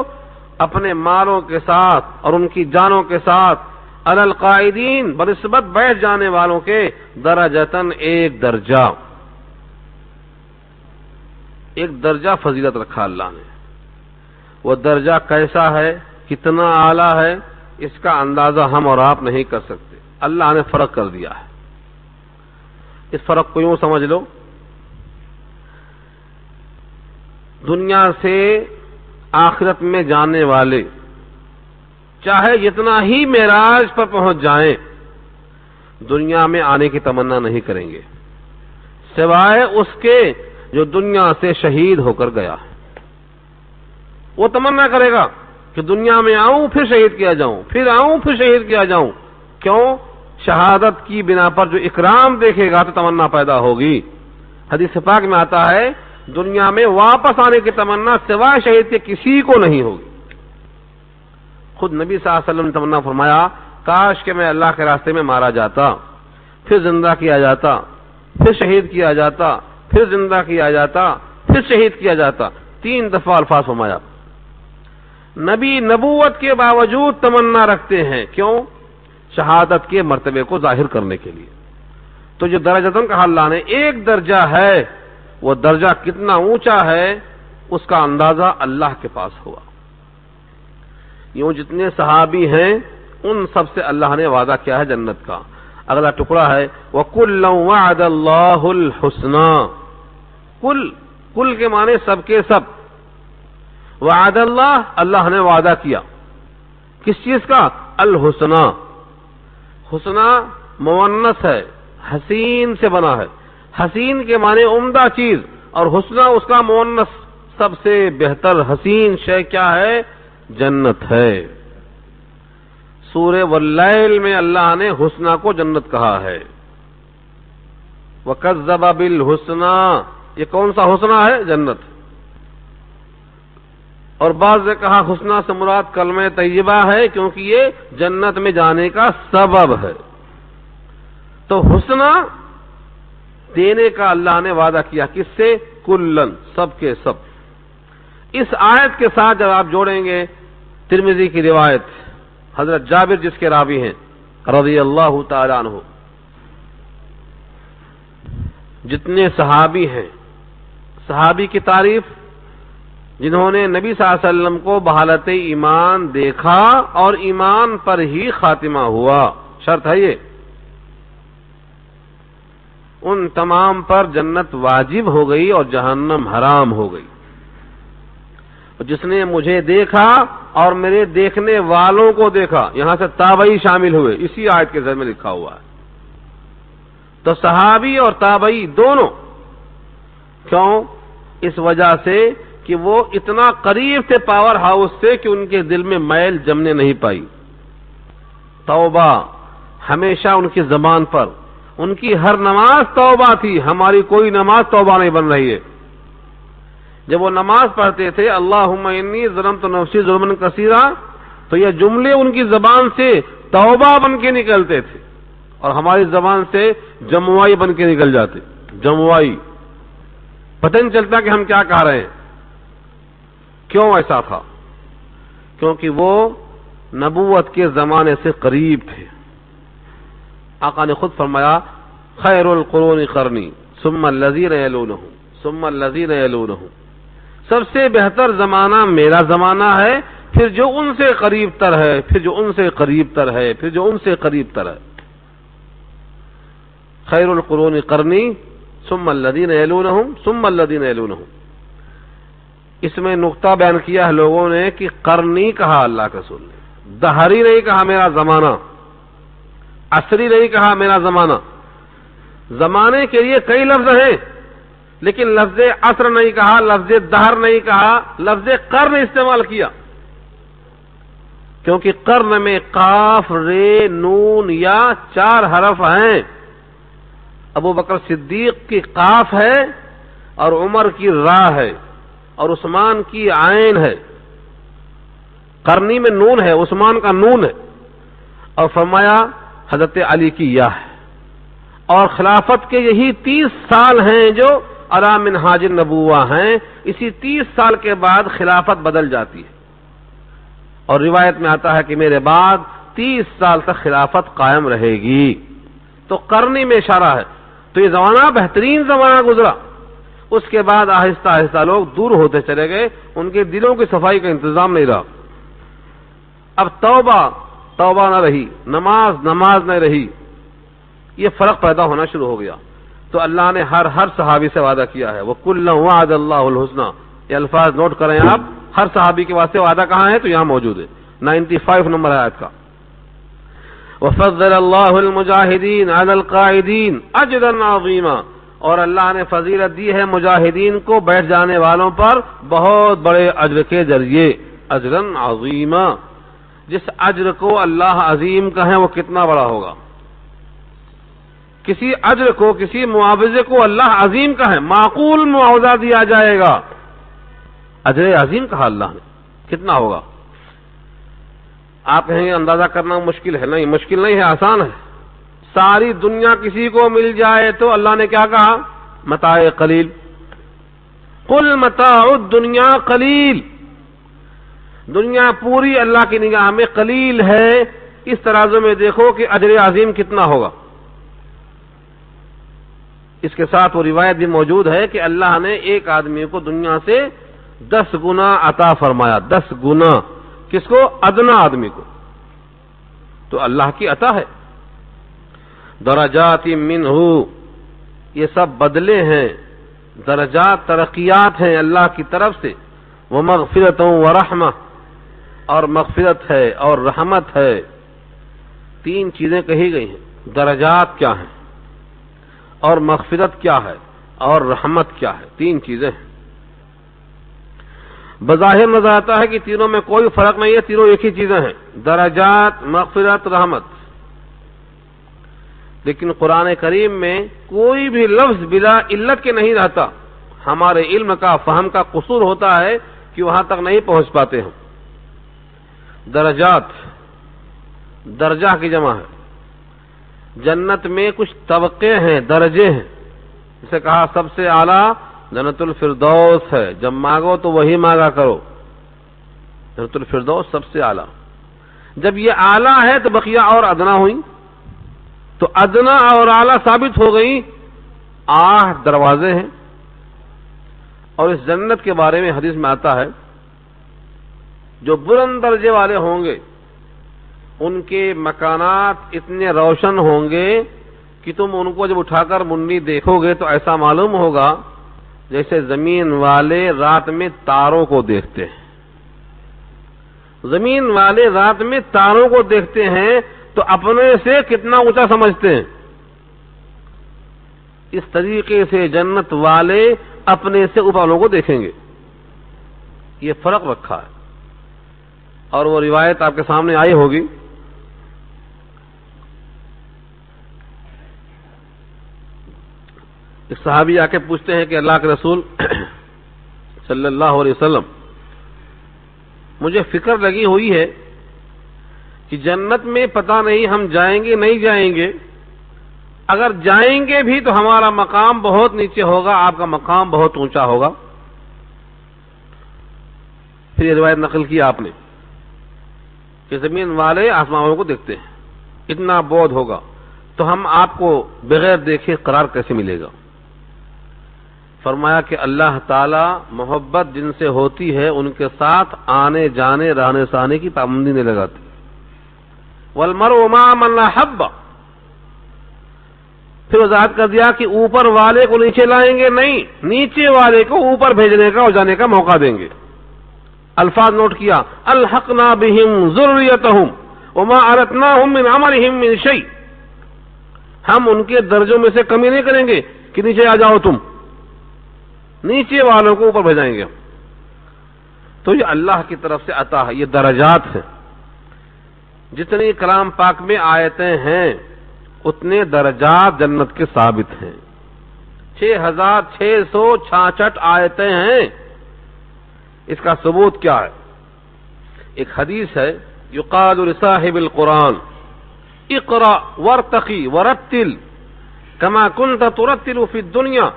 اپنے مالوں کے ساتھ اور ان کی جانوں کے ساتھ، علی القاعدین بنسبت بیٹھ جانے والوں کے، درجۃ ایک درجہ، ایک درجہ فضیلت رکھا اللہ نے۔ وہ درجہ کیسا ہے، کتنا اعلیٰ ہے، اس کا اندازہ ہم اور آپ نہیں کر سکتے، اللہ نے فرق کر دیا ہے۔ اس فرق کو یوں سمجھ لو، دنیا سے آخرت میں جانے والے چاہے جتنا ہی معراج پر پہنچ جائیں، دنیا میں آنے کی تمنا نہیں کریں گے، سوائے اس کے جو دنیا سے شہید ہو کر گیا ہے۔ وہ تمنا کرے گا کہ دنیا میں آؤں پھر شہید کیا جاؤں، پھر آؤں پھر شہید کیا جاؤں، کیوں؟ شہادت کی بنا پر جو اکرام دیکھے گا تو تمنا پیدا ہوگی۔ حدیث پاک میں آتا ہے دنیا میں واپس آنے کی تمنا سوائے شہید کے کسی کو نہیں ہوگی۔ خود نبی صلی اللہ علیہ وسلم نے تمنا فرمایا، کاش کہ میں اللہ کے راستے میں مارا جاتا، پھر زندہ کیا جاتا، پھر شہید کیا جاتا، پھر زندہ کیا جاتا، پھر شہید کیا جاتا، 3 دفعہ الفاظ فرمایا۔ نبی نبوت کے باوجود تمنا رکھتے ہیں، کیوں؟ شہادت کے مرتبے کو ظاہر کرنے کے لیے۔ تو جو درجتن کہا اللہ نے، ایک درجہ ہے، وہ درجہ کتنا اونچا ہے اس کا اندازہ اللہ کے پاس ہوا۔ یوں جتنے صحابی ہیں ان سب سے اللہ نے وعدہ کیا ہے جنت کا۔ اگلا ٹکڑا ہے وَكُلًّا وَعَدَ اللَّهُ الْحُسْنَى، کل کے معنی سب کے سب، وعد اللہ نے وعدہ کیا کس چیز کا؟ الحسنى، حسنى مونث ہے، حسین سے بنا ہے، حسین کے معنی عمدہ چیز، اور حسنى اس کا مونث، سب سے بہتر حسین شے کیا ہے؟ جنت ہے۔ سورہ واللیل میں اللہ نے حسنى کو جنت کہا ہے۔ وَكَذَّبَ بِالْحُسْنَى، یہ کون سا حسنى ہے؟ جنت۔ اور بعض نے کہا حسنى سے مراد کلمہ طیبہ ہے، کیونکہ یہ جنت میں جانے کا سبب ہے۔ تو حسنى دینے کا اللہ نے وعدہ کیا. کس سے؟ کلن، سب کے سب. اس آیت کے ساتھ جب آپ جوڑیں گے ترمذی کی روایت حضرت جابر جس کے راوی ہیں رضی اللہ تعالی عنہ، جتنے صحابی ہیں، صحابی کی تعریف جنہوں نے نبی صلی اللہ علیہ وسلم کو بحالت ایمان دیکھا اور ایمان پر ہی خاتمہ ہوا، شرط ہے یہ، ان تمام پر جنت واجب ہو گئی اور جہنم حرام ہو گئی. جس نے مجھے دیکھا اور میرے دیکھنے والوں کو دیکھا، یہاں سے تابعی شامل ہوئے، اسی آیت کے ذریعے میں لکھا ہوا ہے. تو صحابی اور تابعی دونوں، کیوں؟ اس وجہ سے کہ وہ اتنا قریب تھے پاور ہاؤس سے کہ ان کے دل میں میل جمنے نہیں پائی. توبہ ہمیشہ ان کی زبان پر، ان کی ہر نماز توبہ تھی. ہماری کوئی نماز توبہ نہیں بن رہی ہے. جب وہ نماز پڑھتے تھے اللہم انی ظلمت نفسی ظلما کثیرا، تو یہ جملے ان کی زبان سے توبہ بن کے نکلتے تھے اور ہماری زبان سے جموائی بن کے نکل جاتے. جموائی، پتہ نہیں چلتا کہ ہم کیا کہہ رہے ہیں. کیوں ایسا تھا؟ کیونکہ وہ نبوت کے زمانے سے قریب تھے. آقا نے خود فرمایا خیر القرون قرنی ثم الذین یلونہم ثم الذین یلونہم، سب سے بہتر زمانہ میرا زمانہ ہے، پھر جو ان سے قریب تر ہے، پھر جو ان سے قریب تر ہے، پھر جو ان سے قریب تر ہے. خیر القرون قرنی ثم الذین یلونہم ثم الذین یلونہم. اس میں نقطہ بیان کیا ہے لوگوں نے کہ قرنی کہا اللہ کے رسول نے، دہری نہیں کہا میرا زمانہ، عصری نہیں کہا میرا زمانہ. زمانے کے لیے کئی لفظ ہیں لیکن لفظ عصر نہیں کہا، لفظ دہر نہیں کہا، لفظ قرن استعمال کیا. کیونکہ قرن میں قاف، رے، نون یا 4 حرف ہیں. ابو بکر صدیق کی قاف ہے اور عمر کی را ہے اور عثمان کی عین ہے. قرنی میں نون ہے، عثمان کا نون ہے. اور فرمایا حضرت علی کی یا ہے. اور خلافت کے یہی 30 سال ہیں جو علی منہاج النبوہ ہیں. اسی 30 سال کے بعد خلافت بدل جاتی ہے اور روایت میں آتا ہے کہ میرے بعد 30 سال تک خلافت قائم رہے گی. تو قرنی میں اشارہ ہے. تو یہ زمانہ بہترین زمانہ گزرا. اس کے بعد آہستہ آہستہ لوگ دور ہوتے چلے گئے، ان کے دلوں کی صفائی کا انتظام نہیں رہا. اب توبہ نہ رہی، نماز نہ رہی، یہ فرق پیدا ہونا شروع ہو گیا. تو اللہ نے ہر صحابی سے وعدہ کیا ہے. وَكُلًّا وَعَدَ اللَّهُ الْحُسْنَى. یہ الفاظ نوٹ کریں آپ، ہر صحابی کے واسطے وعدہ کہاں ہے؟ تو یہاں موجود ہے 95 نمبر آیت کا. وَفَضَّلَ اللَّهُ الْمُجَاهِدِينَ عَلَى الْقَاعِدِينَ أَجْرًا عَظِيمًا. اور اللہ نے فضیلت دی ہے مجاہدین کو بیٹھ جانے والوں پر بہت بڑے اجر کے ذریعے. اجرًا عظیما، جس اجر کو اللہ عظیم کہیں وہ کتنا بڑا ہوگا. کسی اجر کو، کسی معاوضے کو اللہ عظیم کہیں، معقول معاوضہ دیا جائے گا. اجر عظیم کہا اللہ نے، کتنا ہوگا؟ آپ کہیں گے اندازہ کرنا مشکل ہے. نہیں، مشکل نہیں ہے، آسان ہے. ساری دنیا کسی کو مل جائے تو اللہ نے کیا کہا؟ متاع قلیل. قل متاع الدنیا قلیل. دنیا پوری اللہ کی نگاہ میں قلیل ہے. اس ترازو میں دیکھو کہ اجر عظیم کتنا ہوگا. اس کے ساتھ وہ روایت بھی موجود ہے کہ اللہ نے ایک آدمی کو دنیا سے 10 گنا عطا فرمایا. 10 گنا. کس کو؟ ادنا آدمی کو. تو اللہ کی عطا ہے. درجات منہ، یہ سب بدلے ہیں، درجات ترقیات ہیں اللہ کی طرف سے. ومغفرۃ ورحمہ، اور مغفرت ہے اور رحمت ہے. 3 چیزیں کہی گئی ہیں. درجات کیا ہیں اور مغفرت کیا ہے اور رحمت کیا ہے؟ 3 چیزیں ہیں. بظاہر نظر آتا ہے کہ تینوں میں کوئی فرق نہیں ہے، تینوں ایک ہی چیزیں ہیں، درجات، مغفرت، رحمت. لیکن قرآن کریم میں کوئی بھی لفظ بلا علت کے نہیں رہتا. ہمارے علم کا، فہم کا قصور ہوتا ہے کہ وہاں تک نہیں پہنچ پاتے ہم. درجات، درجہ کی جمع ہے. جنت میں کچھ طبقے ہیں، درجے ہیں. جسے کہا سب سے اعلیٰ جنت الفردوس ہے، جب مانگو تو وہی مانگا کرو، جنت الفردوس سب سے اعلیٰ۔ جب یہ اعلیٰ ہے تو بقیہ اور ادنا ہوئی، تو ادنا اور اعلیٰ ثابت ہو گئی، 8 دروازے ہیں۔ اور اس جنت کے بارے میں حدیث میں آتا ہے جو بلند درجے والے ہوں گے ان کے مکانات اتنے روشن ہوں گے کہ تم ان کو جب اٹھا کر منڈی دیکھو گے تو ایسا معلوم ہوگا جیسے زمین والے رات میں تاروں کو دیکھتے ہیں۔ زمین والے رات میں تاروں کو دیکھتے ہیں تو اپنے سے کتنا اونچا سمجھتے ہیں، اس طریقے سے جنت والے اپنے سے اوپر والوں کو دیکھیں گے۔ یہ فرق رکھا ہے، اور وہ روایت آپ کے سامنے آئی ہوگی۔ ایک صحابی آ کے پوچھتے ہیں کہ اللہ کے رسول صلی اللہ علیہ وسلم، مجھے فکر لگی ہوئی ہے کہ جنت میں پتہ نہیں ہم جائیں گے نہیں جائیں گے، اگر جائیں گے بھی تو ہمارا مقام بہت نیچے ہوگا، آپ کا مقام بہت اونچا ہوگا۔ پھر یہ روایت نقل کی آپ نے کہ زمین والے آسمانوں کو دیکھتے ہیں، اتنا بودھ ہوگا تو ہم آپ کو بغیر دیکھے قرار کیسے ملے گا؟ فرمایا کہ اللہ تعالی محبت جن سے ہوتی ہے ان کے ساتھ آنے جانے رہنے سہنے کی پابندی نہیں لگاتی۔ والمرء مع من احب، پھر وضاحت کر دیا کہ اوپر والے کو نیچے لائیں گے نہیں، نیچے والے کو اوپر بھیجنے کا اور جانے کا موقع دیں گے۔ الفاظ نوٹ کیا، الحقنا بهم ذریتهم وما علتناهم من عملهم من شيء، ہم ان کے درجوں میں سے کمی نہیں کریں گے کہ نیچے آ جاؤ تم، نیچے والوں کو اوپر بھیجائیں گے۔ تو یہ اللہ کی طرف سے عطا ہے، یہ درجات ہیں۔ جتنی کلام پاک میں آیتیں ہیں اتنے درجات جنت کے ثابت ہیں۔ 6666 آیتیں ہیں۔ اس کا ثبوت کیا ہے؟ ایک حدیث ہے، یقال لصاحب القرآن اقرأ وارتقی ورتل كما كنت ترتل في الدنيا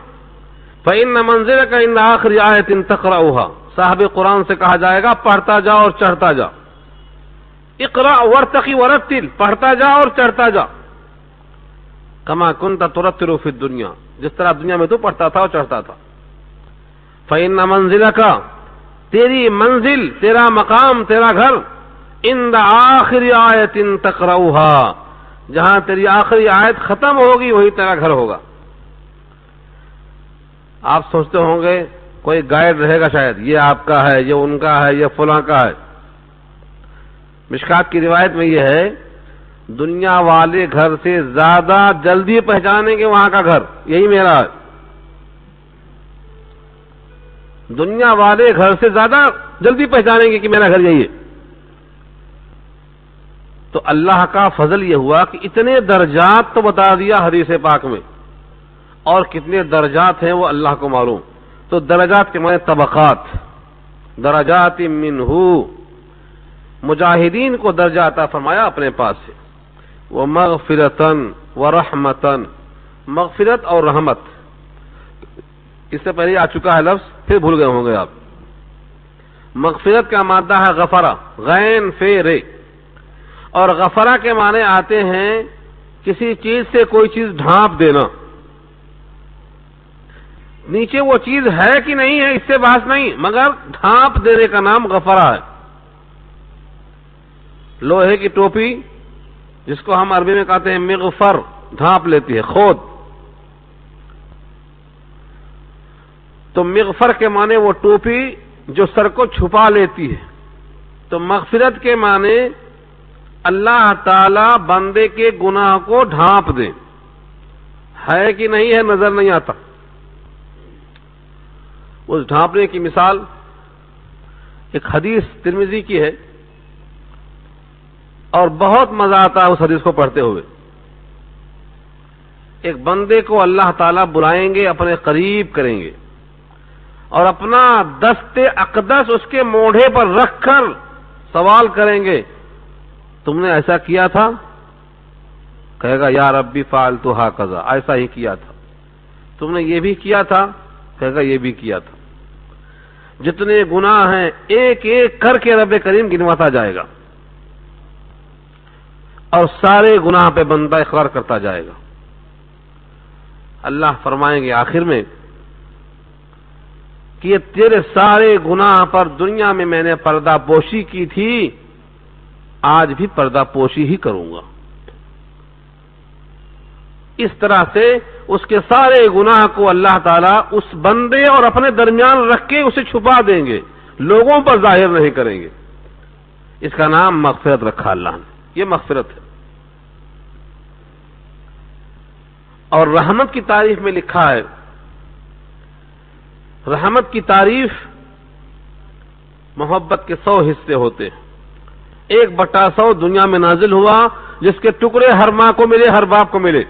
فإن منزلك عند آخر آیت تقرأها، صاحب قرآن سے کہا جائے گا پڑھتا جا اور چڑھتا جا، اقرأ وارتقی ورتل، پڑھتا جا اور چڑھتا جا، كما كنت ترتل في الدنيا، جس طرح دنیا میں تو پڑھتا تھا اور چڑھتا تھا۔ فإن منزلك، تیری منزل، تیرا مقام، تیرا گھر، عند آخر آیت تقرأها، جہاں تیری آخری آیت ختم ہوگی وہی تیرا گھر ہوگا۔ آپ سوچتے ہوں گے کوئی گائیڈ رہے گا شاید، یہ آپ کا ہے، یہ ان کا ہے، یہ فلاں کا ہے۔ مشکات کی روایت میں یہ ہے دنیا والے گھر سے زیادہ جلدی پہچانیں گے وہاں کا گھر، یہی میرا ہے۔ دنیا والے گھر سے زیادہ جلدی پہچانیں گے کہ میرا گھر یہی ہے۔ تو اللہ کا فضل یہ ہوا کہ اتنے درجات تو بتا دیا حدیث پاک میں، اور کتنے درجات ہیں وہ اللہ کو معلوم۔ تو درجات کے معنی طبقات، درجات منہ، مجاہدین کو درجہ عطا فرمایا اپنے پاس سے، ومغفرتن ورحمتن، مغفرت اور رحمت، اس سے پہلے آ چکا ہے لفظ، پھر بھول گئے ہوں گے آپ۔ مغفرت کا مادہ ہے غفرہ، غین فے رے، اور غفرہ کے معنی آتے ہیں کسی چیز سے کوئی چیز ڈھانپ دینا۔ نیچے وہ چیز ہے کہ نہیں ہے اس سے بحث نہیں، مگر ڈھانپ دینے کا نام غفرہ ہے۔ لوہے کی ٹوپی جس کو ہم عربی میں کہتے ہیں مغفر، ڈھانپ لیتی ہے، کھود۔ تو مغفر کے معنی وہ ٹوپی جو سر کو چھپا لیتی ہے۔ تو مغفرت کے معنی اللہ تعالی بندے کے گناہ کو ڈھانپ دے، ہے کہ نہیں ہے نظر نہیں آتا۔ اس ڈھانپنے کی مثال ایک حدیث ترمذی کی ہے، اور بہت مزہ آتا ہے اس حدیث کو پڑھتے ہوئے۔ ایک بندے کو اللہ تعالیٰ بلائیں گے، اپنے قریب کریں گے، اور اپنا دست اقدس اس کے موڑھے پر رکھ کر سوال کریں گے، تم نے ایسا کیا تھا؟ کہے گا یا ربی فعلت ہکذا، ایسا ہی کیا تھا۔ تم نے یہ بھی کیا تھا؟ کہے گا یہ بھی کیا تھا. جتنے گناہ ہیں ایک ایک کر کے رب کریم گنواتا جائے گا اور سارے گناہ پہ بندہ اقرار کرتا جائے گا. اللہ فرمائیں گے آخر میں کہ یہ تیرے سارے گناہ پر دنیا میں نے پردہ پوشی کی تھی، آج بھی پردہ پوشی ہی کروں گا. اس طرح سے اس کے سارے گناہ کو اللہ تعالیٰ اس بندے اور اپنے درمیان رکھ کے اسے چھپا دیں گے، لوگوں پر ظاہر نہیں کریں گے. اس کا نام مغفرت رکھا اللہ نے. یہ مغفرت ہے. اور رحمت کی تعریف میں لکھا ہے، رحمت کی تعریف محبت کے 100 حصے ہوتے ہیں. 1/100 دنیا میں نازل ہوا جس کے ٹکڑے ہر ماں کو ملے، ہر باپ کو ملے،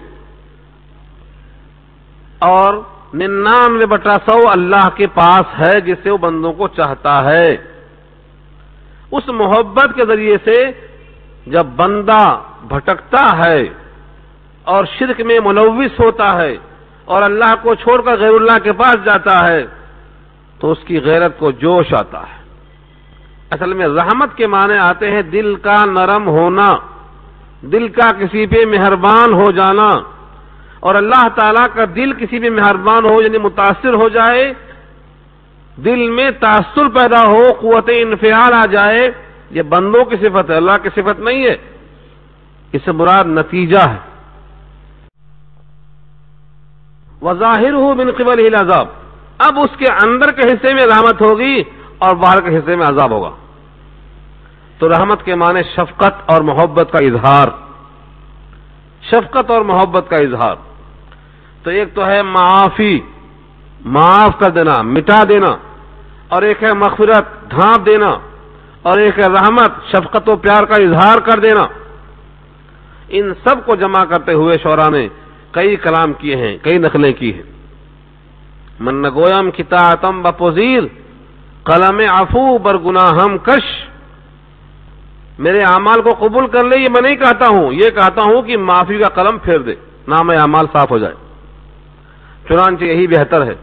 اور 99/100 اللہ کے پاس ہے جسے وہ بندوں کو چاہتا ہے. اس محبت کے ذریعے سے جب بندہ بھٹکتا ہے اور شرک میں ملوث ہوتا ہے اور اللہ کو چھوڑ کر غیر اللہ کے پاس جاتا ہے تو اس کی غیرت کو جوش آتا ہے. اصل میں رحمت کے معنی آتے ہیں دل کا نرم ہونا، دل کا کسی پہ مہربان ہو جانا. اور اللہ تعالیٰ کا دل کسی پہ مہربان ہو یعنی متاثر ہو جائے، دل میں تاثر پیدا ہو، قوت انفعال آ جائے، یہ بندوں کی صفت ہے، اللہ کی صفت نہیں ہے. اس سے مراد نتیجہ ہے. وَظَاهِرُهُ مِنْ قِبَلِهِ الْعَذَابُ. اب اس کے اندر کے حصے میں رحمت ہوگی اور باہر کے حصے میں عذاب ہوگا. تو رحمت کے معنی شفقت اور محبت کا اظہار، شفقت اور محبت کا اظہار. تو ایک تو ہے معافی، معاف کر دینا، مٹا دینا، اور ایک ہے مغفرت، ڈھانپ دینا، اور ایک ہے رحمت، شفقت و پیار کا اظہار کر دینا. ان سب کو جمع کرتے ہوئے شعراء نے کئی کلام کیے ہیں، کئی نقلیں کی ہیں. من نگویم کتاتم بپذیر قلم عفو بر گناہم کش. میرے اعمال کو قبول کر لے یہ میں نہیں کہتا ہوں، یہ کہتا ہوں کہ معافی کا قلم پھیر دے، نام اعمال صاف ہو جائے. چنانچہ یہی بہتر ہے.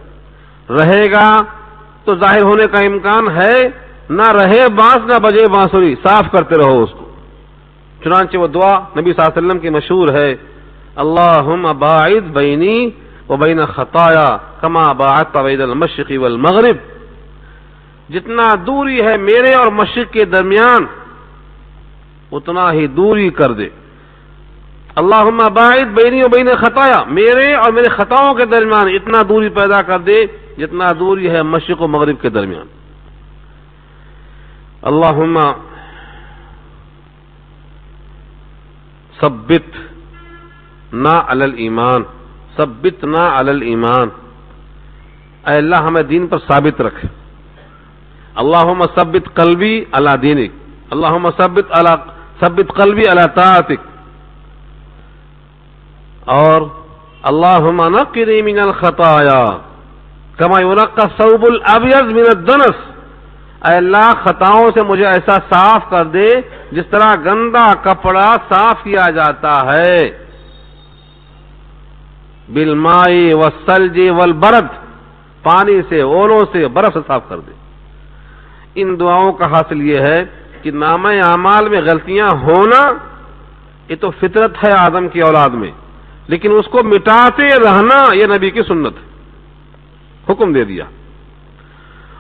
رہے گا تو ظاہر ہونے کا امکان ہے، نہ رہے بانس نہ بجے بانسری، صاف کرتے رہو اس کو. چنانچہ وہ دعا نبی صلی اللہ علیہ وسلم کی مشہور ہے، اللہم باعد بینی و بین خطایا کما باعدت بین المشرق والمغرب. جتنا دوری ہے میرے اور مشرق کے درمیان اتنا ہی دوری کر دے. اللہم باعد بینی و بین خطایا، میرے اور میرے خطاؤں کے درمیان اتنا دوری پیدا کر دے جتنا دوری ہے مشرق و مغرب کے درمیان. اللہم ثبتنا علی الایمان، ثبتنا علی الایمان. اے اللہ ہمیں دین پر ثابت رکھ. اللہم ثبت قلبی علی دینک، اللہم ثبت قلبی علی طاعتک. اور اللہم نقنی من الخطایا کما ینقی الثوب الابیض من الدنس. اے اللہ خطاؤں سے مجھے ایسا صاف کر دے جس طرح گندا کپڑا صاف کیا جاتا ہے بالماء والثلج والبرد، پانی سے، اولوں سے، برف سے صاف کر دے. ان دعاؤں کا حاصل یہ ہے کہ نامہ اعمال میں غلطیاں ہونا یہ تو فطرت ہے آدم کی اولاد میں، لیکن اس کو مٹاتے رہنا یہ نبی کی سنت ہے، حکم دے دیا.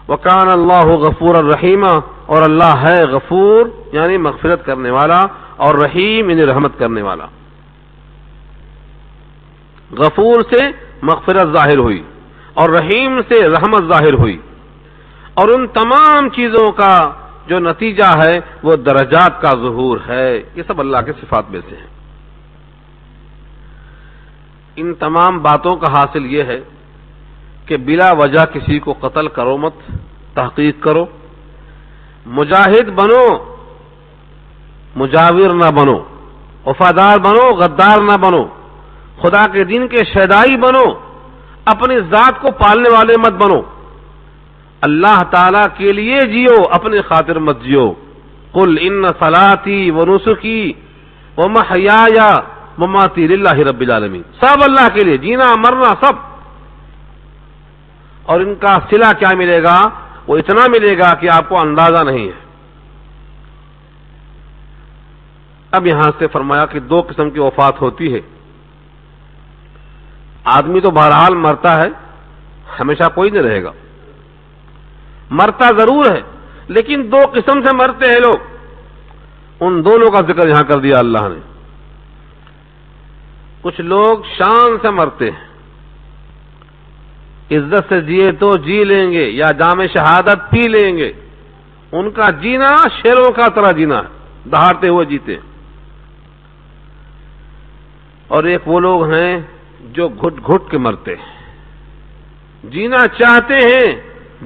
وَكَانَ اللَّهُ غَفُورًا رَحِيمًا. اور اللہ ہے غفور یعنی مغفرت کرنے والا، اور رحیم یعنی رحمت کرنے والا. غفور سے مغفرت ظاہر ہوئی اور رحیم سے رحمت ظاہر ہوئی، اور ان تمام چیزوں کا جو نتیجہ ہے وہ درجات کا ظہور ہے. یہ سب اللہ کے صفات میں سے ہیں. ان تمام باتوں کا حاصل یہ ہے کہ بلا وجہ کسی کو قتل کرو مت، تحقیق کرو، مجاہد بنو، مجاور نہ بنو، وفادار بنو، غدار نہ بنو، خدا کے دین کے شیدائی بنو، اپنی ذات کو پالنے والے مت بنو. اللہ تعالی کے لیے جیو، اپنی خاطر مت جیو. قل ان صلاتی ونسکی ومحیایا مماتی للہ رب العالمین. سب اللہ کے لیے، جینا مرنا سب اور ان کا صلہ کیا ملے گا، وہ اتنا ملے گا کہ آپ کو اندازہ نہیں ہے۔ اب یہاں سے فرمایا کہ دو قسم کی وفات ہوتی ہے۔ آدمی تو بہرحال مرتا ہے، ہمیشہ کوئی نہیں رہے گا، مرتا ضرور ہے، لیکن دو قسم سے مرتے ہیں لوگ، ان دونوں کا ذکر یہاں کر دیا اللہ نے۔ کچھ لوگ شان سے مرتے ہیں، عزت سے جیے تو جی لیں گے یا جام شہادت پی لیں گے، ان کا جینا شیروں کا طرح جینا ہے، دہاڑتے ہوئے جیتے ہیں۔ اور ایک وہ لوگ ہیں جو گھٹ گھٹ کے مرتے ہیں، جینا چاہتے ہیں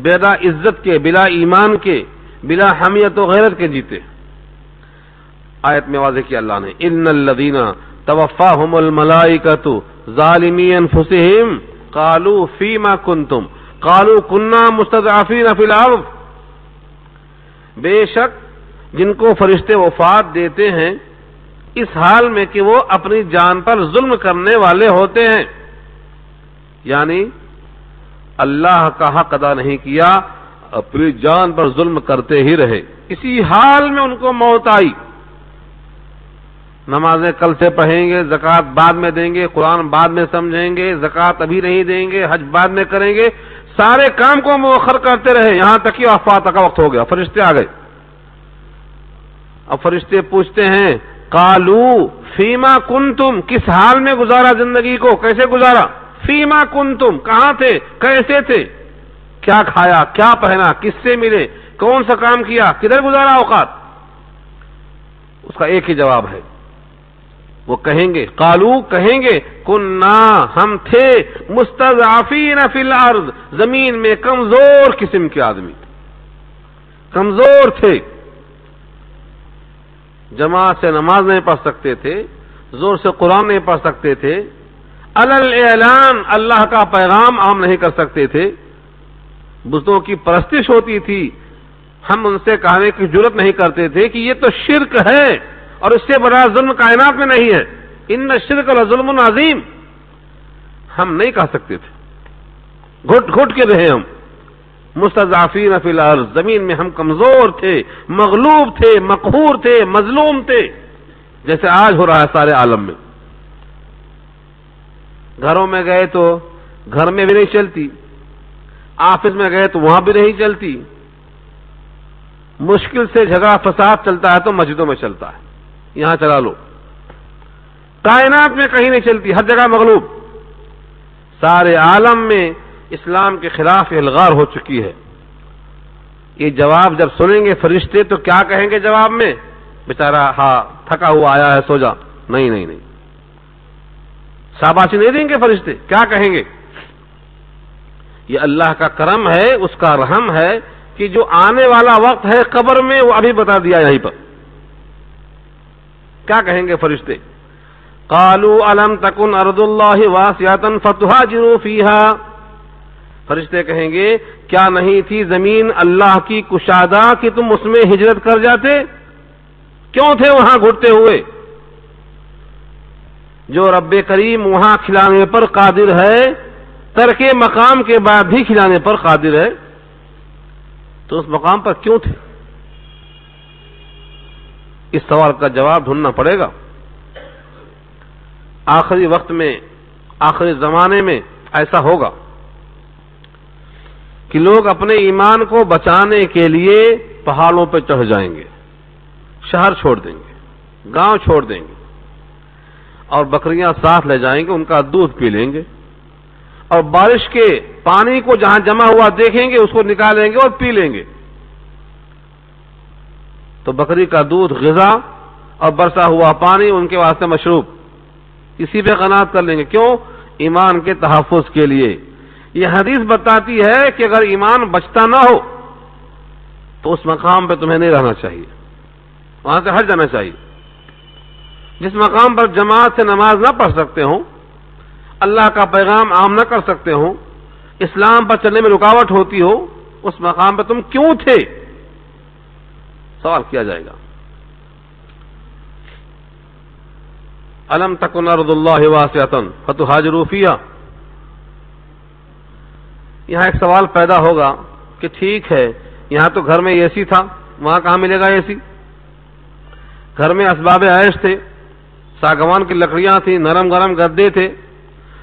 بلا عزت کے، بلا ایمان کے، بلا حمیت و غیرت کے جیتے۔ آیت میں واضح کیا اللہ نے، ان الذین توفاہم الملائکۃ ظالمی انفسہم قالوا فیما کنتم قالوا کنا مستضعفین فی الارض، بے شک جن کو فرشتے وفات دیتے ہیں اس حال میں کہ وہ اپنی جان پر ظلم کرنے والے ہوتے ہیں، یعنی اللہ کا حق ادا نہیں کیا، اپنی جان پر ظلم کرتے ہی رہے، اسی حال میں ان کو موت آئی۔ نمازیں کل سے پڑھیں گے، زکوٰۃ بعد میں دیں گے، قرآن بعد میں سمجھیں گے، زکوٰۃ ابھی نہیں دیں گے، حج بعد میں کریں گے، سارے کام کو مؤخر کرتے رہے، یہاں تک کہ وفات کا وقت ہو گیا، فرشتے آ گئے۔ اب فرشتے پوچھتے ہیں قالو فیما کنتم، کس حال میں گزارا زندگی کو، کیسے گزارا؟ فیما کنتم، کہاں تھے، کیسے تھے، کیا کھایا، کیا پہنا، کس سے ملے، کون سا کام کیا، کدھر گزارا اوقات؟ اس کا ایک ہی جواب ہے، وہ کہیں گے قالو، کہیں گے کننا، ہم تھے مستضعفین فی الارض، زمین میں کمزور قسم کے آدمی، کمزور تھے، جماعت سے نماز نہیں پڑھ سکتے تھے، زور سے قرآن نہیں پڑھ سکتے تھے، علل اعلان اللہ کا پیغام عام نہیں کر سکتے تھے، بتوں کی پرستش ہوتی تھی، ہم ان سے کہنے کی جرت نہیں کرتے تھے کہ یہ تو شرک ہے اور اس سے بڑا ظلم کائنات میں نہیں ہے، ان الشرک لظلم عظیم، ہم نہیں کہہ سکتے تھے، گھٹ گھٹ کے رہے ہم، مستضعفین فی الارض، زمین میں ہم کمزور تھے، مغلوب تھے، مقہور تھے، مظلوم تھے، جیسے آج ہو رہا ہے سارے عالم میں۔ گھروں میں گئے تو گھر میں بھی نہیں چلتی، آفس میں گئے تو وہاں بھی نہیں چلتی، مشکل سے جھگڑا فساد چلتا ہے تو مسجدوں میں چلتا ہے، یہاں چلا لو، کائنات میں کہیں نہیں چلتی، ہر جگہ مغلوب، سارے عالم میں اسلام کے خلاف الغار ہو چکی ہے۔ یہ جواب جب سنیں گے فرشتے تو کیا کہیں گے جواب میں؟ بیچارہ ہاں تھکا ہوا آیا ہے سو جا، نہیں نہیں نہیں، شاباشی نہیں دیں گے فرشتے، کیا کہیں گے؟ یہ اللہ کا کرم ہے، اس کا رحم ہے کہ جو آنے والا وقت ہے قبر میں وہ ابھی بتا دیا یہیں پر۔ کیا کہیں گے فرشتے؟ قالوا الم تکن ارض اللہ واسعۃ فتہاجروا فیہا، فرشتے کہیں گے کیا نہیں تھی زمین اللہ کی کشادہ کہ تم اس میں ہجرت کر جاتے؟ کیوں تھے وہاں گھٹتے ہوئے؟ جو رب کریم وہاں کھلانے پر قادر ہے، ترک مقام کے بعد بھی کھلانے پر قادر ہے، تو اس مقام پر کیوں تھے؟ اس سوال کا جواب ڈھونڈنا پڑے گا۔ آخری وقت میں، آخری زمانے میں ایسا ہوگا کہ لوگ اپنے ایمان کو بچانے کے لیے پہاڑوں پہ چڑھ جائیں گے، شہر چھوڑ دیں گے، گاؤں چھوڑ دیں گے، اور بکریاں ساتھ لے جائیں گے، ان کا دودھ پی لیں گے، اور بارش کے پانی کو جہاں جمع ہوا دیکھیں گے اس کو نکالیں گے اور پی لیں گے۔ تو بکری کا دودھ غذا اور برسا ہوا پانی ان کے واسطے مشروب، اسی پہ قناعت کر لیں گے۔ کیوں؟ ایمان کے تحفظ کے لیے۔ یہ حدیث بتاتی ہے کہ اگر ایمان بچتا نہ ہو تو اس مقام پہ تمہیں نہیں رہنا چاہیے، وہاں سے ہٹ جانا چاہیے۔ جس مقام پر جماعت سے نماز نہ پڑھ سکتے ہوں، اللہ کا پیغام عام نہ کر سکتے ہوں، اسلام پر چلنے میں رکاوٹ ہوتی ہو، اس مقام پر تم کیوں تھے؟ سوال کیا جائے گا۔ الم تکن ارض اللہ واسعۃ فتہاجروا فیہا، یہاں ایک سوال پیدا ہوگا کہ ٹھیک ہے، یہاں تو گھر میں اے سی تھا، وہاں کہاں ملے گا اے سی؟ گھر میں اسباب عیش تھے، ساگوان کی لکڑیاں تھیں، نرم گرم گدے تھے،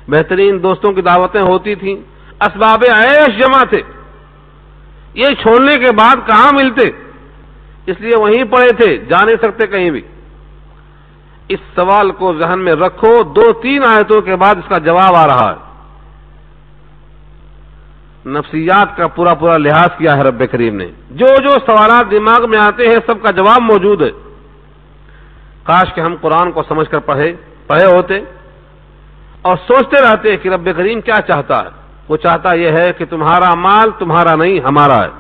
بہترین دوستوں کی دعوتیں ہوتی تھیں، اسباب عیش جمع تھے، یہ چھوڑنے کے بعد کہاں ملتے؟ اس لیے وہیں پڑے تھے، جا نہیں سکتے کہیں بھی۔ اس سوال کو ذہن میں رکھو، 2-3 آیتوں کے بعد اس کا جواب آ رہا ہے۔ نفسیات کا پورا لحاظ کیا ہے رب کریم نے، جو سوالات دماغ میں آتے ہیں سب کا جواب موجود ہے۔ کاش کہ ہم قرآن کو سمجھ کر پڑھے ہوتے اور سوچتے رہتے کہ رب کریم کیا چاہتا ہے۔ وہ چاہتا یہ ہے کہ تمہارا مال تمہارا نہیں ہمارا ہے،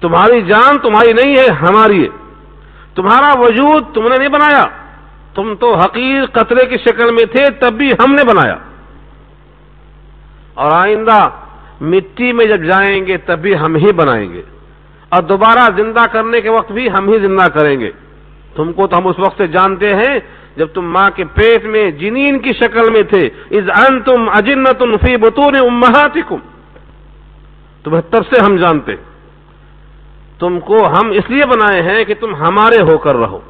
تمہاری جان تمہاری نہیں ہے ہماری ہے، تمہارا وجود تم نے نہیں بنایا، تم تو حقیر قطرے کی شکل میں تھے تب بھی ہم نے بنایا، اور آئندہ مٹی میں جب جائیں گے تب بھی ہم ہی بنائیں گے، اور دوبارہ زندہ کرنے کے وقت بھی ہم ہی زندہ کریں گے۔ تم کو تو ہم اس وقت سے جانتے ہیں جب تم ماں کے پیٹ میں جنین کی شکل میں تھے، اذ انتم اجنۃ فی بطون امہاتکم، تمہیں تب سے ہم جانتے، تم کو ہم اس لیے بنائے ہیں کہ تم ہمارے ہو کر رہو،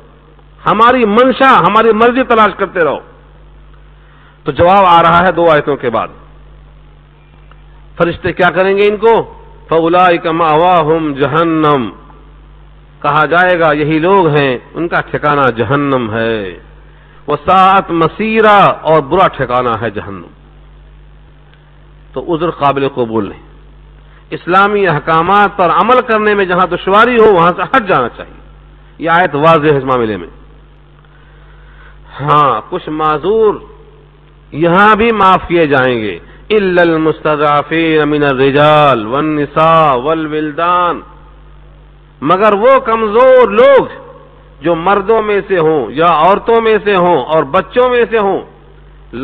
ہماری منشا ہماری مرضی تلاش کرتے رہو۔ تو جواب آ رہا ہے 2 آیتوں کے بعد۔ فرشتے کیا کریں گے ان کو؟ فَأُولَٰئِكَ مَأْوَاهُمْ جَهَنَّمُ، کہا جائے گا یہی لوگ ہیں، ان کا ٹھکانہ جہنم ہے، وَسَاءَتْ مَصِيرًا، اور برا ٹھکانہ ہے جہنم۔ تو عذر قابل قبول نہیں، اسلامی احکامات پر عمل کرنے میں جہاں دشواری ہو وہاں سے ہٹ جانا چاہیے، یہ آیت واضح ہے اس معاملے میں۔ ہاں کچھ معذور یہاں بھی معاف کیے جائیں گے، إِلَّا الْمُسْتَضْعَفِينَ مِنَ الرِّجَالِ وَالنِّسَاءِ وَالْوِلْدَانِ، مگر وہ کمزور لوگ جو مردوں میں سے ہوں یا عورتوں میں سے ہوں اور بچوں میں سے ہوں،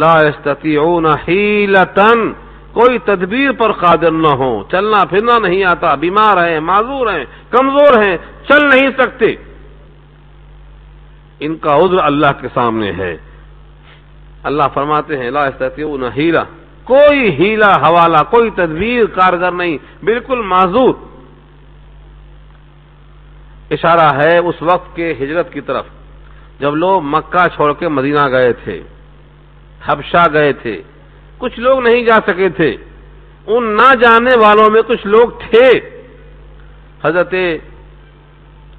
لا يستطيعون حیلۃ، کوئی تدبیر پر قادر نہ ہو، چلنا پھرنا نہیں آتا، بیمار ہیں، معذور ہیں، کمزور ہیں، چل نہیں سکتے، ان کا عذر اللہ کے سامنے ہے۔ اللہ فرماتے ہیں لا يستطيعون حیلہ، کوئی ہیلا حوالہ، کوئی تدبیر کارگر نہیں، بالکل معذور۔ اشارہ ہے اس وقت کے ہجرت کی طرف جب لوگ مکہ چھوڑ کے مدینہ گئے تھے، حبشہ گئے تھے، کچھ لوگ نہیں جا سکے تھے، ان نہ جانے والوں میں کچھ لوگ تھے۔ حضرت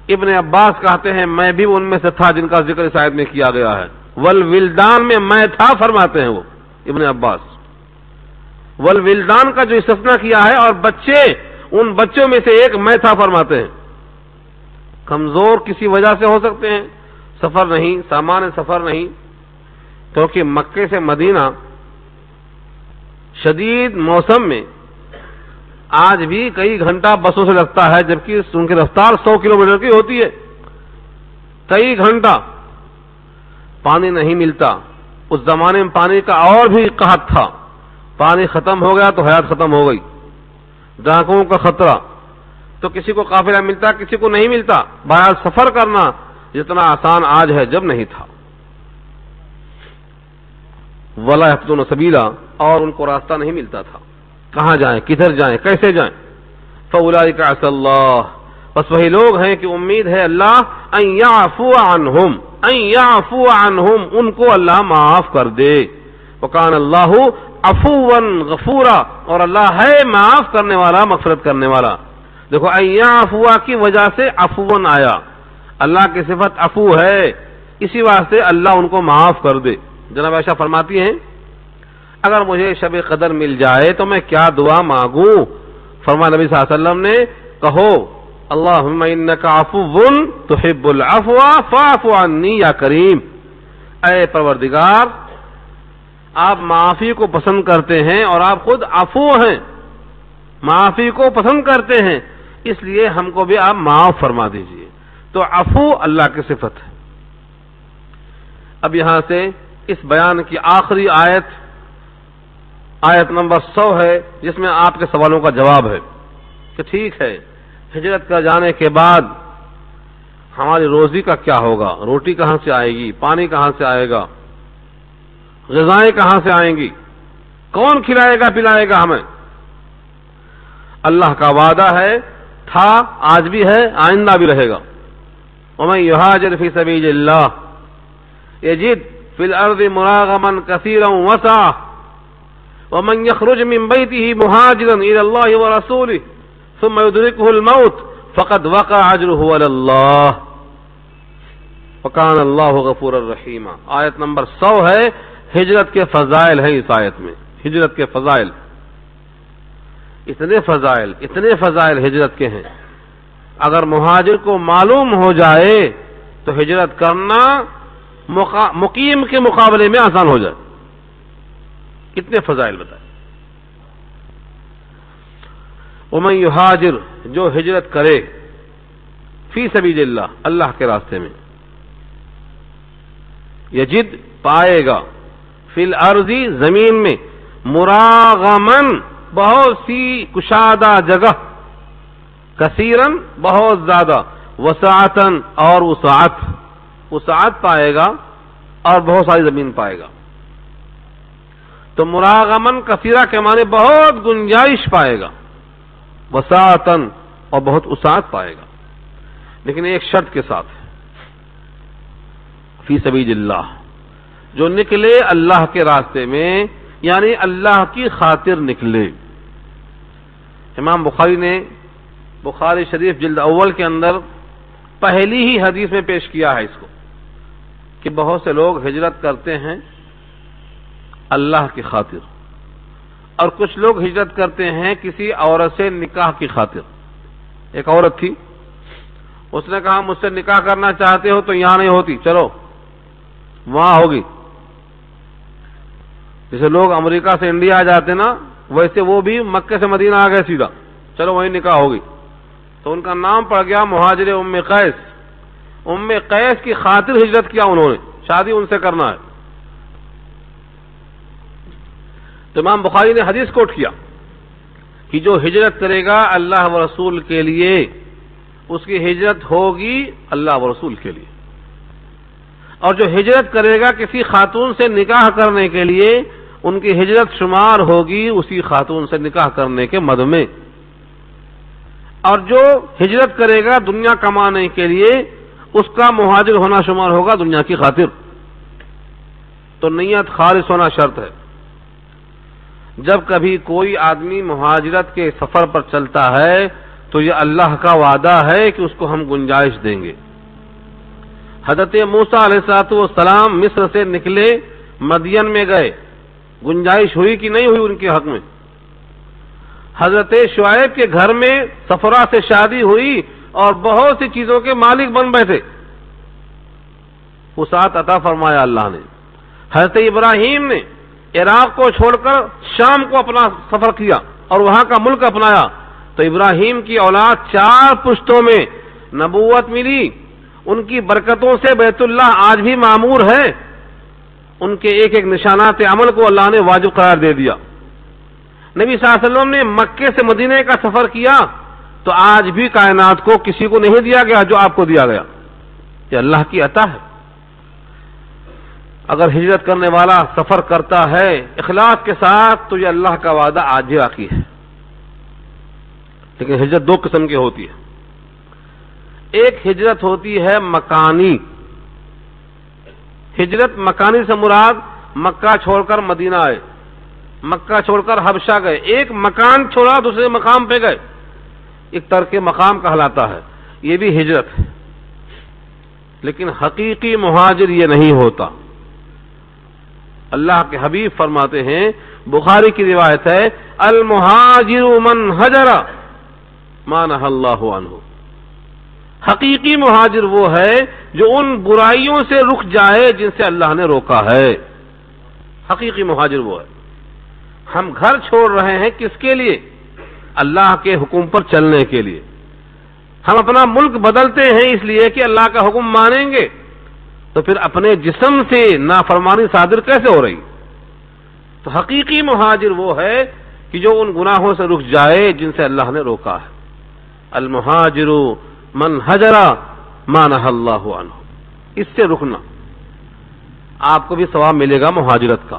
ابن عباس کہتے ہیں میں بھی ان میں سے تھا جن کا ذکر اس آیت میں کیا گیا ہے، والولدان میں میں تھا فرماتے ہیں وہ ابن عباس، والولدان کا جو استثناء کیا ہے، اور بچے ان بچوں میں سے ایک میں تھا فرماتے ہیں۔ کمزور کسی وجہ سے ہو سکتے ہیں، سفر نہیں، سامان سفر نہیں، کیونکہ مکے سے مدینہ شدید موسم میں آج بھی کئی گھنٹہ بسوں سے لگتا ہے، جبکہ ان کی رفتار 100 کلومیٹر کی ہوتی ہے، کئی گھنٹہ پانی نہیں ملتا۔ اس زمانے میں پانی کا اور بھی قحط تھا، پانی ختم ہو گیا تو حیات ختم ہو گئی، ڈاکوؤں کا خطرہ، تو کسی کو قافلہ ملتا کسی کو نہیں ملتا، بہرحال سفر کرنا جتنا آسان آج ہے جب نہیں تھا۔ وَلَا يَهْتَدُونَ سَبِيلًا، اور ان کو راستہ نہیں ملتا تھا، کہاں جائیں، کدھر جائیں، کیسے جائیں۔ فَأُولَٰئِكَ عَسَى اللَّهُ، بس وہی لوگ ہیں کہ امید ہے اللہ أَن يَعْفُوَ عَنْهُمْ، أَن يَعْفُوَ عَنْهُمْ، ان کو اللہ معاف کر دے۔ وَكَانَ اللَّهُ عَفُوًّا غَفُورًا، اور اللہ ہے معاف کرنے والا، مغفرت کرنے والا۔ دیکھو أن يعفو کی وجہ سے عفواً آیا، اللہ کی صفت عفو ہے، اسی واسطے اللہ ان کو معاف کر دے۔ جناب عائشہ فرماتی ہیں اگر مجھے شب قدر مل جائے تو میں کیا دعا مانگوں؟ فرمایا نبی صلی اللہ علیہ وسلم نے کہو اللہم انک عفو تحب العفو فاعف عنی یا کریم، اے پروردگار آپ معافی کو پسند کرتے ہیں اور آپ خود عفو ہیں، معافی کو پسند کرتے ہیں، اس لیے ہم کو بھی آپ معاف فرما دیجئے۔ تو عفو اللہ کی صفت ہے۔ اب یہاں سے اس بیان کی آخری آیت نمبر 100 ہے، جس میں آپ کے سوالوں کا جواب ہے کہ ٹھیک ہے ہجرت کر جانے کے بعد ہماری روزی کا کیا ہوگا، روٹی کہاں سے آئے گی، پانی کہاں سے آئے گا، غذائیں کہاں سے آئیں گی، کون کھلائے گا پلائے گا ہمیں؟ اللہ کا وعدہ ہے، تھا، آج بھی ہے، آئندہ بھی رہے گا۔ ومن يهاجر في سبيل الله يجد في الارض مراغما كثيرا وسعا ومن يخرج من بيته مهاجرا الى الله ورسوله ثم يدركه الموت فقد وقع اجره على الله وكان الله غفورا رحيما۔ آیت نمبر 100 ہے، ہجرت کے فضائل ہیں اس آیت میں، ہجرت کے فضائل، اتنے فضائل ہجرت کے ہیں۔ اگر مہاجر کو معلوم ہو جائے تو ہجرت کرنا مقیم کے مقابلے میں آسان ہو جائے، کتنے فضائل بتائے۔ ومن یہاجر، جو ہجرت کرے، فی سبیل اللہ، اللہ کے راستے میں، یجد، پائے گا، فی الارض، زمین میں، مراغمن، بہت سی کشادہ جگہ، کثیرن، بہت زیادہ، وسعتن، اور وسعت پائے گا اور بہت ساری زمین پائے گا۔ تو مراغمن کثیرہ کے معنی بہت گنجائش پائے گا، وسعتن، اور بہت وسعت پائے گا، لیکن ایک شرط کے ساتھ، فی سبیل اللہ، جو نکلے اللہ کے راستے میں، یعنی اللہ کی خاطر نکلے۔ امام بخاری نے بخاری شریف جلد اول کے اندر پہلی ہی حدیث میں پیش کیا ہے اس کو، کہ بہت سے لوگ ہجرت کرتے ہیں اللہ کی خاطر، اور کچھ لوگ ہجرت کرتے ہیں کسی عورت سے نکاح کی خاطر۔ ایک عورت تھی، اس نے کہا مجھ سے نکاح کرنا چاہتے ہو تو یہاں نہیں ہوتی، چلو وہاں ہوگی۔ جیسے لوگ امریکہ سے انڈیا آ جاتے نا، ویسے وہ بھی مکے سے مدینہ آ گئے سیدھا، چلو وہیں نکاح ہوگی۔ تو ان کا نام پڑ گیا مہاجر ام قیس۔ ام قیس کی خاطر ہجرت کیا انہوں نے، شادی ان سے کرنا ہے۔ تو امام بخاری نے حدیث کوٹ کیا کہ جو ہجرت کرے گا اللہ و رسول کے لیے، اس کی ہجرت ہوگی اللہ و رسول کے لیے، اور جو ہجرت کرے گا کسی خاتون سے نکاح کرنے کے لیے، ان کی ہجرت شمار ہوگی اسی خاتون سے نکاح کرنے کے مد میں۔ اور جو ہجرت کرے گا دنیا کمانے کے لیے، اس کا مہاجر ہونا شمار ہوگا دنیا کی خاطر۔ تو نیت خالص ہونا شرط ہے۔ جب کبھی کوئی آدمی مہاجرت کے سفر پر چلتا ہے تو یہ اللہ کا وعدہ ہے کہ اس کو ہم گنجائش دیں گے۔ حضرت موسیٰ علیہ السلام مصر سے نکلے، مدین میں گئے، گنجائش ہوئی کہ نہیں ہوئی ان کے حق میں؟ حضرت شعیب کے گھر میں صفرا سے شادی ہوئی اور بہت سی چیزوں کے مالک بن بیٹھے، وسعت عطا فرمایا اللہ نے۔ حضرت ابراہیم نے عراق کو چھوڑ کر شام کو اپنا سفر کیا اور وہاں کا ملک اپنایا، تو ابراہیم کی اولاد 4 پشتوں میں نبوت ملی، ان کی برکتوں سے بیت اللہ آج بھی معمور ہے، ان کے ایک ایک نشانات عمل کو اللہ نے واجب قرار دے دیا۔ نبی صلی اللہ علیہ وسلم نے مکے سے مدینے کا سفر کیا تو آج بھی کائنات کو کسی کو نہیں دیا گیا جو آپ کو دیا گیا، یہ اللہ کی عطا ہے۔ اگر ہجرت کرنے والا سفر کرتا ہے اخلاص کے ساتھ تو یہ اللہ کا وعدہ آج ہی باقی ہے۔ لیکن ہجرت 2 قسم کی ہوتی ہے۔ ایک ہجرت ہوتی ہے مکانی، ہجرت مکانی سے مراد مکہ چھوڑ کر مدینہ آئے، مکہ چھوڑ کر حبشہ گئے، ایک مکان چھوڑا دوسرے مقام پہ گئے، ایک ترک مقام کہلاتا ہے، یہ بھی ہجرت ہے۔ لیکن حقیقی مہاجر یہ نہیں ہوتا۔ اللہ کے حبیب فرماتے ہیں، بخاری کی روایت ہے، المہاجر من ہجر ما نہی اللہ عنہ۔ حقیقی مہاجر وہ ہے جو ان برائیوں سے رک جائے جن سے اللہ نے روکا ہے، حقیقی مہاجر وہ ہے۔ ہم گھر چھوڑ رہے ہیں کس کے لیے؟ اللہ کے حکم پر چلنے کے لیے۔ ہم اپنا ملک بدلتے ہیں اس لیے کہ اللہ کا حکم مانیں گے، تو پھر اپنے جسم سے نافرمانی صادر کیسے ہو رہی؟ تو حقیقی مہاجر وہ ہے کہ جو ان گناہوں سے رک جائے جن سے اللہ نے روکا ہے۔ المہاجر من ہجر ما نہی اللہ عنہ، اس سے رکنا، آپ کو بھی ثواب ملے گا مہاجرت کا۔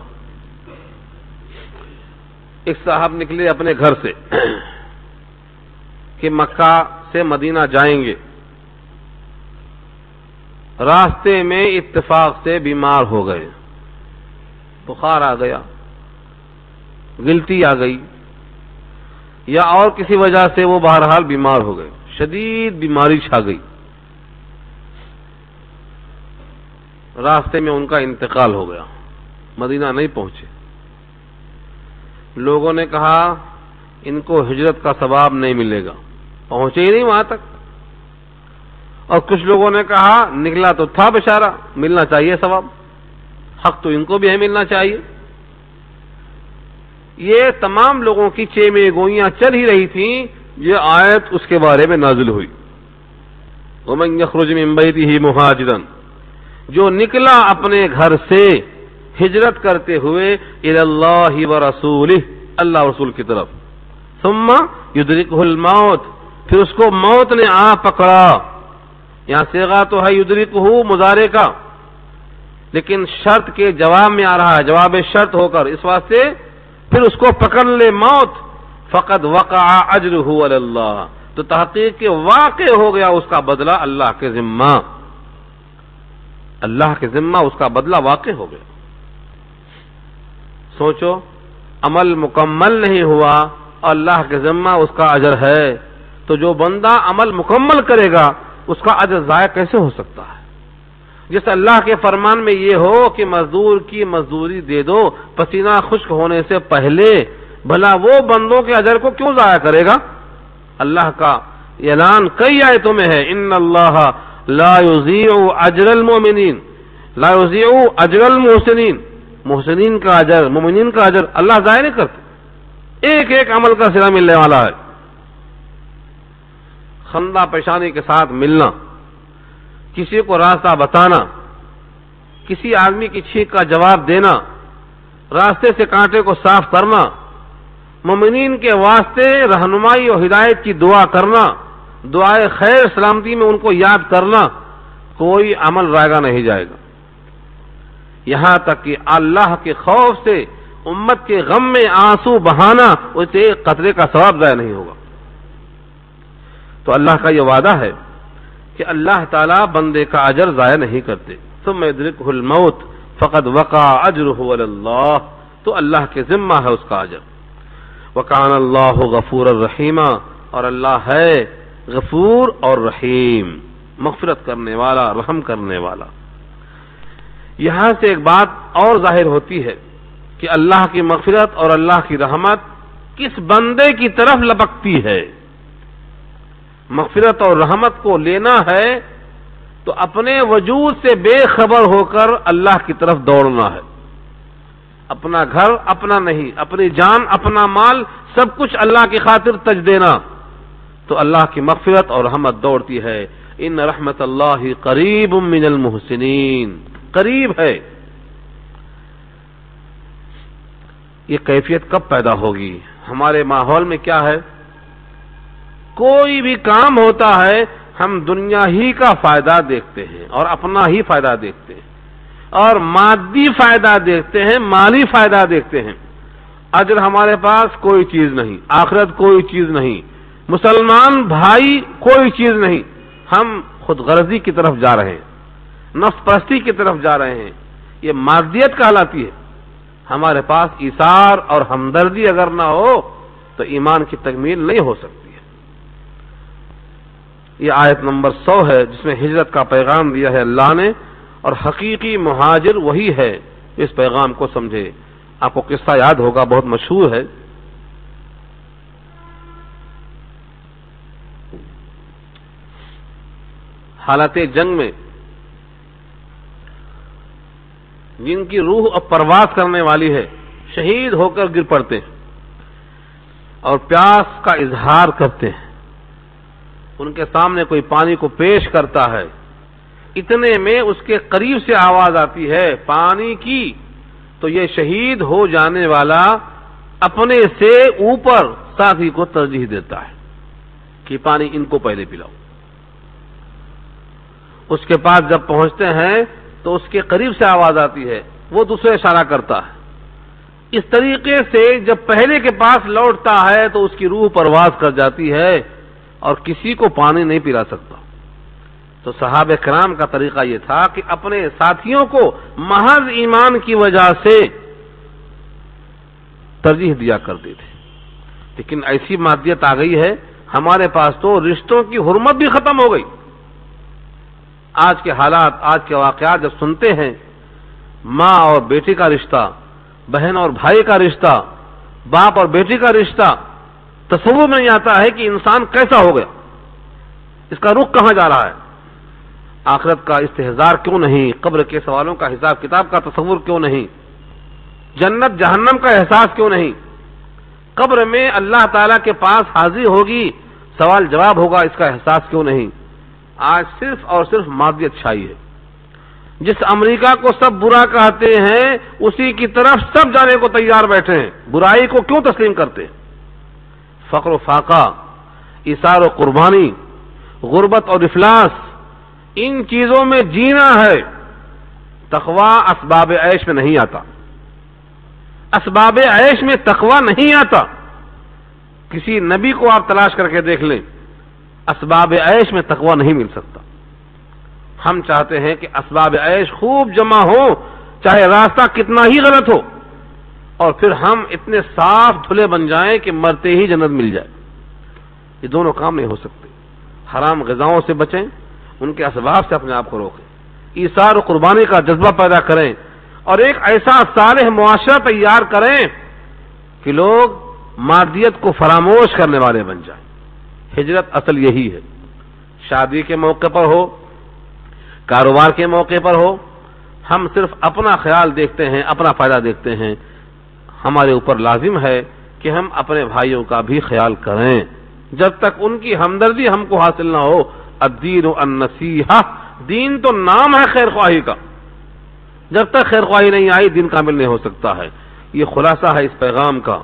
ایک صاحب نکلے اپنے گھر سے، کہ مکہ سے مدینہ جائیں گے، راستے میں اتفاق سے بیمار ہو گئے، بخار آ گیا، گلٹی آ گئی، یا اور کسی وجہ سے وہ بہرحال بیمار ہو گئے، شدید بیماری چھا گئی، راستے میں ان کا انتقال ہو گیا، مدینہ نہیں پہنچے۔ لوگوں نے کہا ان کو ہجرت کا ثواب نہیں ملے گا، پہنچے ہی نہیں وہاں تک۔ اور کچھ لوگوں نے کہا نکلا تو تھا بیچارہ، ملنا چاہیے ثواب، حق تو ان کو بھی ہے ملنا چاہیے۔ یہ تمام لوگوں کی چیمے گوئیاں چل ہی رہی تھیں، یہ آیت اس کے بارے میں نازل ہوئی، وَمَن يَخْرُجْ مِن بَيْتِهِ مُهَاجِرًا، جو نکلا اپنے گھر سے ہجرت کرتے ہوئے الی اللہ ورسولہ، اللہ رسول کی طرف، ثم یدرکہ الموت، پھر اس کو موت نے آ پکڑا۔ یہاں صیغہ تو ہے یدرکہ مضارع کا، لیکن شرط کے جواب میں آ رہا ہے، جواب شرط ہو کر، اس واسطے پھر اس کو پکڑ لے موت، فقد وقع اجرہ علی اللہ، تو تحقیق کے واقع ہو گیا اس کا بدلہ اللہ کے ذمہ، اللہ کے ذمہ اس کا بدلہ واقع ہو گیا۔ سوچو، عمل مکمل نہیں ہوا اور اللہ کے ذمہ اس کا اجر ہے، تو جو بندہ عمل مکمل کرے گا اس کا اجر ضائع کیسے ہو سکتا ہے؟ جس اللہ کے فرمان میں یہ ہو کہ مزدور کی مزدوری دے دو پسینہ خشک ہونے سے پہلے، بھلا وہ بندوں کے اجر کو کیوں ضائع کرے گا؟ اللہ کا اعلان کئی آیتوں میں ہے، ان اللہ لا یضیع اجر المؤمنین، لا یضیع اجر المحسنین، محسنین کا اجر، مومنین کا اجر اللہ ضائع نہیں کرتے، ایک ایک عمل کا صلہ ملنے والا ہے۔ خندہ پیشانی کے ساتھ ملنا، کسی کو راستہ بتانا، کسی آدمی کی چھینک کا جواب دینا، راستے سے کانٹے کو صاف کرنا، مومنین کے واسطے رہنمائی اور ہدایت کی دعا کرنا، دعائے خیر سلامتی میں ان کو یاد کرنا، کوئی عمل رائے گا نہیں جائے گا، یہاں تک کہ اللہ کے خوف سے امت کے غم میں آنسو بہانا، اسے قطرے کا ثواب ضائع نہیں ہوگا۔ تو اللہ کا یہ وعدہ ہے کہ اللہ تعالیٰ بندے کا اجر ضائع نہیں کرتے، ثم یدرکہ الموت فقد وقع اجرہ علی اللہ، تو اللہ کے ذمہ ہے اس کا اجر۔ وکان اللہ غفور الرحیم، اور اللہ ہے غفور اور رحیم، مغفرت کرنے والا، رحم کرنے والا۔ یہاں سے ایک بات اور ظاہر ہوتی ہے کہ اللہ کی مغفرت اور اللہ کی رحمت کس بندے کی طرف لپکتی ہے۔ مغفرت اور رحمت کو لینا ہے تو اپنے وجود سے بے خبر ہو کر اللہ کی طرف دوڑنا ہے، اپنا گھر اپنا نہیں، اپنی جان اپنا مال سب کچھ اللہ کی خاطر تج دینا، تو اللہ کی مغفرت اور رحمت دوڑتی ہے۔ ان رحمت اللہ قریب من المحسنین، قریب ہے۔ یہ کیفیت کب پیدا ہوگی؟ ہمارے ماحول میں کیا ہے، کوئی بھی کام ہوتا ہے ہم دنیا ہی کا فائدہ دیکھتے ہیں اور اپنا ہی فائدہ دیکھتے ہیں، اور مادی فائدہ دیکھتے ہیں، مالی فائدہ دیکھتے ہیں۔ اجر ہمارے پاس کوئی چیز نہیں، آخرت کوئی چیز نہیں، مسلمان بھائی کوئی چیز نہیں، ہم خود غرضی کی طرف جا رہے ہیں، نفس پرستی کی طرف جا رہے ہیں، یہ مادیت کہلاتی ہے۔ ہمارے پاس ایثار اور ہمدردی اگر نہ ہو تو ایمان کی تکمیل نہیں ہو سکتی ہے۔ یہ آیت نمبر 100 ہے جس میں ہجرت کا پیغام دیا ہے اللہ نے، اور حقیقی مہاجر وہی ہے جو اس پیغام کو سمجھے۔ آپ کو قصہ یاد ہوگا، بہت مشہور ہے۔ حالت جنگ میں جن کی روح اب پرواز کرنے والی ہے، شہید ہو کر گر پڑتے ہیں اور پیاس کا اظہار کرتے ہیں، ان کے سامنے کوئی پانی کو پیش کرتا ہے، اتنے میں اس کے قریب سے آواز آتی ہے پانی کی، تو یہ شہید ہو جانے والا اپنے سے اوپر ساتھی کو ترجیح دیتا ہے کہ پانی ان کو پہلے پلاؤ۔ اس کے پاس جب پہنچتے ہیں تو اس کے قریب سے آواز آتی ہے، وہ دوسرے اشارہ کرتا ہے۔ اس طریقے سے جب پہلے کے پاس لوٹتا ہے تو اس کی روح پرواز کر جاتی ہے، اور کسی کو پانی نہیں پلا سکتا۔ تو صحابہ کرام کا طریقہ یہ تھا کہ اپنے ساتھیوں کو محض ایمان کی وجہ سے ترجیح دیا کرتے تھے۔ لیکن ایسی مادیت آ گئی ہے ہمارے پاس تو رشتوں کی حرمت بھی ختم ہو گئی۔ آج کے حالات، آج کے واقعات جب سنتے ہیں، ماں اور بیٹی کا رشتہ، بہن اور بھائی کا رشتہ، باپ اور بیٹی کا رشتہ، تصور میں نہیں آتا ہے کہ انسان کیسا ہو گیا، اس کا رخ کہاں جا رہا ہے۔ آخرت کا استحضار کیوں نہیں، قبر کے سوالوں کا حساب کتاب کا تصور کیوں نہیں، جنت جہنم کا احساس کیوں نہیں، قبر میں اللہ تعالیٰ کے پاس حاضری ہوگی، سوال جواب ہوگا، اس کا احساس کیوں نہیں۔ آج صرف اور صرف مادیت چھائی ہے۔ جس امریکہ کو سب برا کہتے ہیں اسی کی طرف سب جانے کو تیار بیٹھے ہیں، برائی کو کیوں تسلیم کرتے ہیں؟ فقر و فاقہ، ایثار و قربانی، غربت اور افلاس، ان چیزوں میں جینا ہے۔ تقویٰ اسباب عیش میں نہیں آتا، اسباب عیش میں تقویٰ نہیں آتا۔ کسی نبی کو آپ تلاش کر کے دیکھ لیں، اسباب عیش میں تقویٰ نہیں مل سکتا۔ ہم چاہتے ہیں کہ اسباب عیش خوب جمع ہو، چاہے راستہ کتنا ہی غلط ہو، اور پھر ہم اتنے صاف دھلے بن جائیں کہ مرتے ہی جنت مل جائے۔ یہ دونوں کام نہیں ہو سکتے۔ حرام غذاؤں سے بچیں، ان کے اسباب سے اپنے آپ کو روکیں، ایثار و قربانی کا جذبہ پیدا کریں، اور ایک ایسا صالح معاشرہ تیار کریں کہ لوگ مادیت کو فراموش کرنے والے بن جائیں۔ ہجرت اصل یہی ہے۔ شادی کے موقع پر ہو، کاروبار کے موقع پر ہو، ہم صرف اپنا خیال دیکھتے ہیں، اپنا فائدہ دیکھتے ہیں۔ ہمارے اوپر لازم ہے کہ ہم اپنے بھائیوں کا بھی خیال کریں، جب تک ان کی ہمدردی ہم کو حاصل نہ ہو۔ الدین النصیحہ، دین تو نام ہے خیر خواہی کا، جب تک خیر خواہی نہیں آئی دین کامل نہیں ہو سکتا ہے۔ یہ خلاصہ ہے اس پیغام کا۔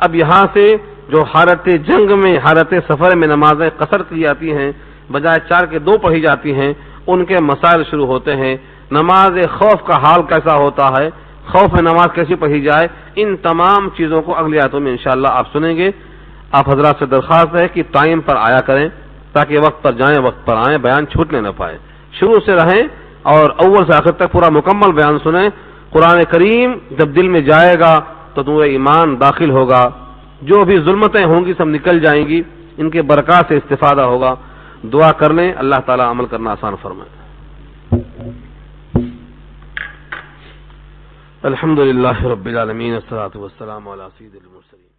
اب یہاں سے جو حالت جنگ میں، حالت سفر میں نمازیں قصر کی جاتی ہیں، بجائے 4 کے 2 پڑھی جاتی ہیں، ان کے مسائل شروع ہوتے ہیں۔ نماز خوف کا حال کیسا ہوتا ہے، خوف میں نماز کیسی پڑھی جائے، ان تمام چیزوں کو اگلی آیتوں میں انشاءاللہ آپ سنیں گے۔ آپ حضرات سے درخواست ہے کہ ٹائم پر آیا کریں، تاکہ وقت پر جائیں، وقت پر آئیں، بیان چھوٹنے نہ پائے۔ شروع سے رہیں اور اول سے آخر تک پورا مکمل بیان سنیں۔ قرآن کریم جب دل میں جائے گا تو نور ایمان داخل ہوگا، جو بھی ظلمتیں ہوں گی سب نکل جائیں گی، ان کے برکات سے استفادہ ہوگا۔ دعا کر لیں، اللہ تعالیٰ عمل کرنا آسان فرمائے۔ الحمدللہ رب العالمین، والصلاۃ والسلام علی سید المرسلین۔